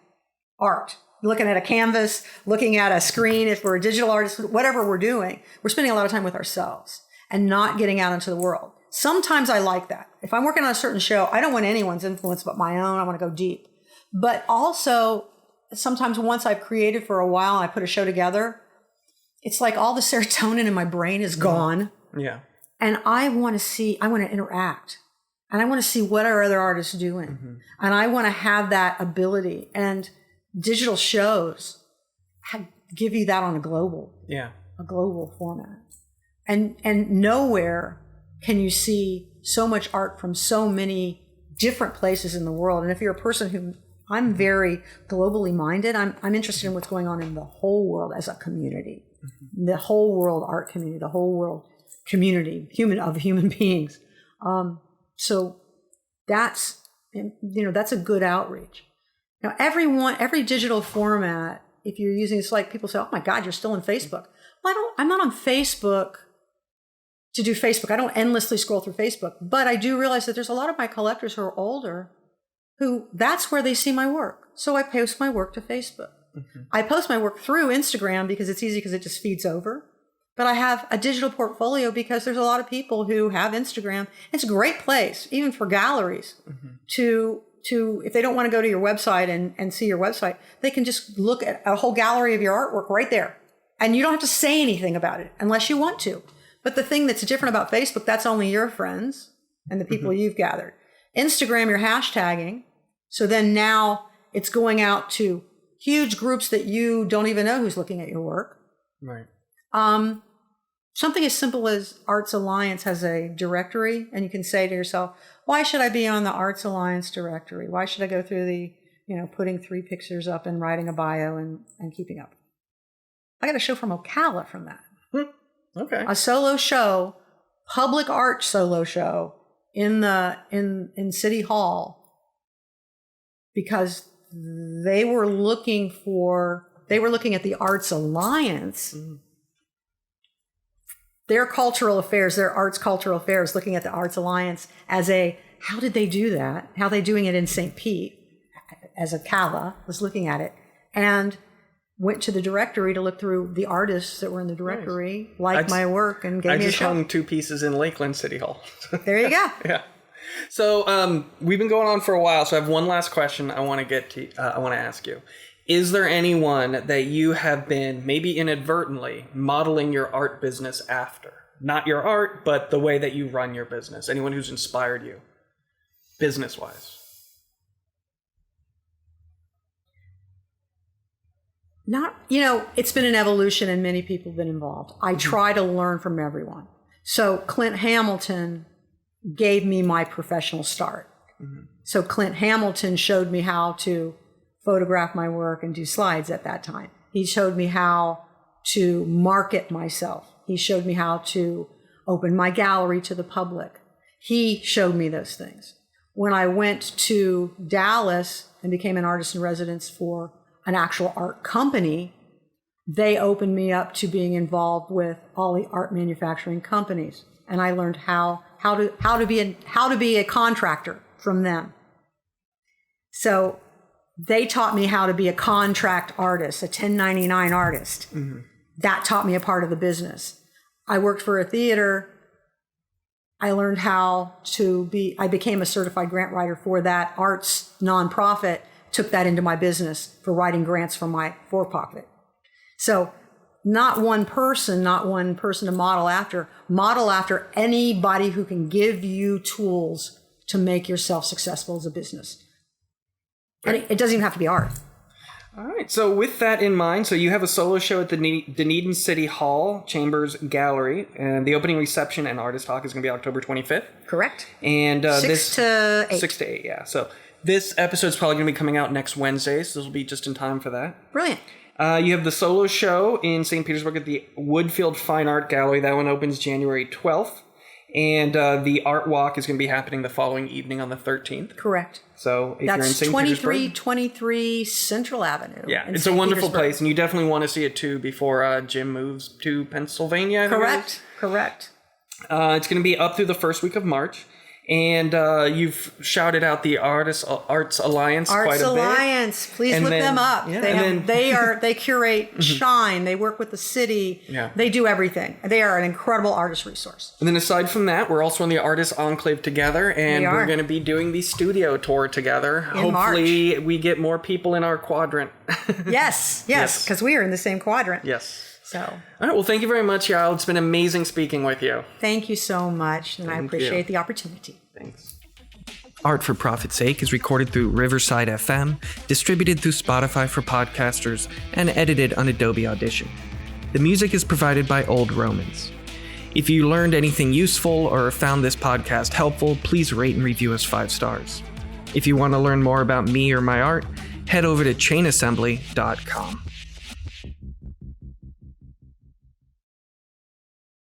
art, looking at a canvas, looking at a screen. If we're a digital artist, whatever we're doing, we're spending a lot of time with ourselves and not getting out into the world. Sometimes I like that. If I'm working on a certain show, I don't want anyone's influence but my own. I want to go deep. But also, sometimes once I've created for a while and I put a show together, it's like all the serotonin in my brain is gone. Yeah. And I want to interact. And I want to see what are other artists doing. And I want to have that ability. And digital shows give you that on a global format. And nowhere can you see so much art from so many different places in the world. And if you're a person who, I'm very globally minded, I'm interested in what's going on in the whole world as a community, the whole world art community, the whole world community, human beings. So that's a good outreach. Now, every digital format, if you're using, it's like people say, oh my God, you're still on Facebook. Well, I'm not on Facebook to do Facebook. I don't endlessly scroll through Facebook, but I do realize that there's a lot of my collectors who are older who that's where they see my work. So I post my work to Facebook. I post my work through Instagram because it's easy because it just feeds over. But I have a digital portfolio because there's a lot of people who have Instagram. It's a great place, even for galleries, to if they don't want to go to your website and see your website, they can just look at a whole gallery of your artwork right there. And you don't have to say anything about it unless you want to. But the thing that's different about Facebook, that's only your friends and the people you've gathered. Instagram, you're hashtagging. So then now it's going out to huge groups that you don't even know who's looking at your work. Right. Something as simple as Arts Alliance has a directory, and you can say to yourself, why should I be on the Arts Alliance directory? Why should I go through the, putting 3 pictures up and writing a bio and keeping up? I got a show from Ocala from that. Okay. A solo show, public art solo show in City Hall, because they were looking at the Arts Alliance, their cultural affairs, their arts cultural affairs, looking at the Arts Alliance as how did they do that? How are they doing it in St. Pete? As a CALA was looking at it, and went to the directory to look through the artists that were in the directory, liked my work, and gave me a show. I just hung 2 pieces in Lakeland City Hall. There you go. Yeah. So we've been going on for a while, so I have one last question I want to get to. I want to ask you. Is there anyone that you have been, maybe inadvertently, modeling your art business after? Not your art, but the way that you run your business. Anyone who's inspired you, business-wise? It's been an evolution and many people have been involved. I try to learn from everyone. So Clint Hamilton gave me my professional start. So Clint Hamilton showed me how to photograph my work and do slides at that time. He showed me how to market myself. He showed me how to open my gallery to the public. He showed me those things. When I went to Dallas and became an artist in residence for an actual art company, they opened me up to being involved with all the art manufacturing companies, and I learned how to be a contractor from them. So they taught me how to be a contract artist, a 1099 artist. That taught me a part of the business. I worked for a theater. I learned I became a certified grant writer for that arts nonprofit, took that into my business for writing grants for my for-profit. So not one person to model after anybody who can give you tools to make yourself successful as a business. And it doesn't even have to be art. All right. So with that in mind, so you have a solo show at the Dunedin City Hall Chambers Gallery, and the opening reception and artist talk is going to be October 25th. Correct. And 6 to 8. 6 to 8, yeah. So this episode is probably going to be coming out next Wednesday, so this will be just in time for that. Brilliant. You have the solo show in St. Petersburg at the Woodfield Fine Art Gallery. That one opens January 12th. And the art walk is going to be happening the following evening on the 13th. Correct. So if you're in St. Petersburg. That's 2323 Central Avenue. Yeah, it's a wonderful place, and you definitely want to see it too before Jim moves to Pennsylvania. Correct. It's going to be up through the first week of March. And you've shouted out the Arts Alliance quite a bit. Arts Alliance, please look them up. Yeah, they curate Shine. They work with the city. Yeah. They do everything. They are an incredible artist resource. And then aside from that, we're also in the Artist Enclave together, and we're going to be doing the studio tour together. Hopefully, we get more people in our quadrant. Yes, because we are in the same quadrant. Yes. So. All right. Well, thank you very much, YaeL. It's been amazing speaking with you. Thank you so much, and I appreciate the opportunity. Thanks. Art for Profit's Sake is recorded through Riverside FM, distributed through Spotify for podcasters, and edited on Adobe Audition. The music is provided by Old Romans. If you learned anything useful or found this podcast helpful, please rate and review us 5 stars. If you want to learn more about me or my art, head over to chainassembly.com.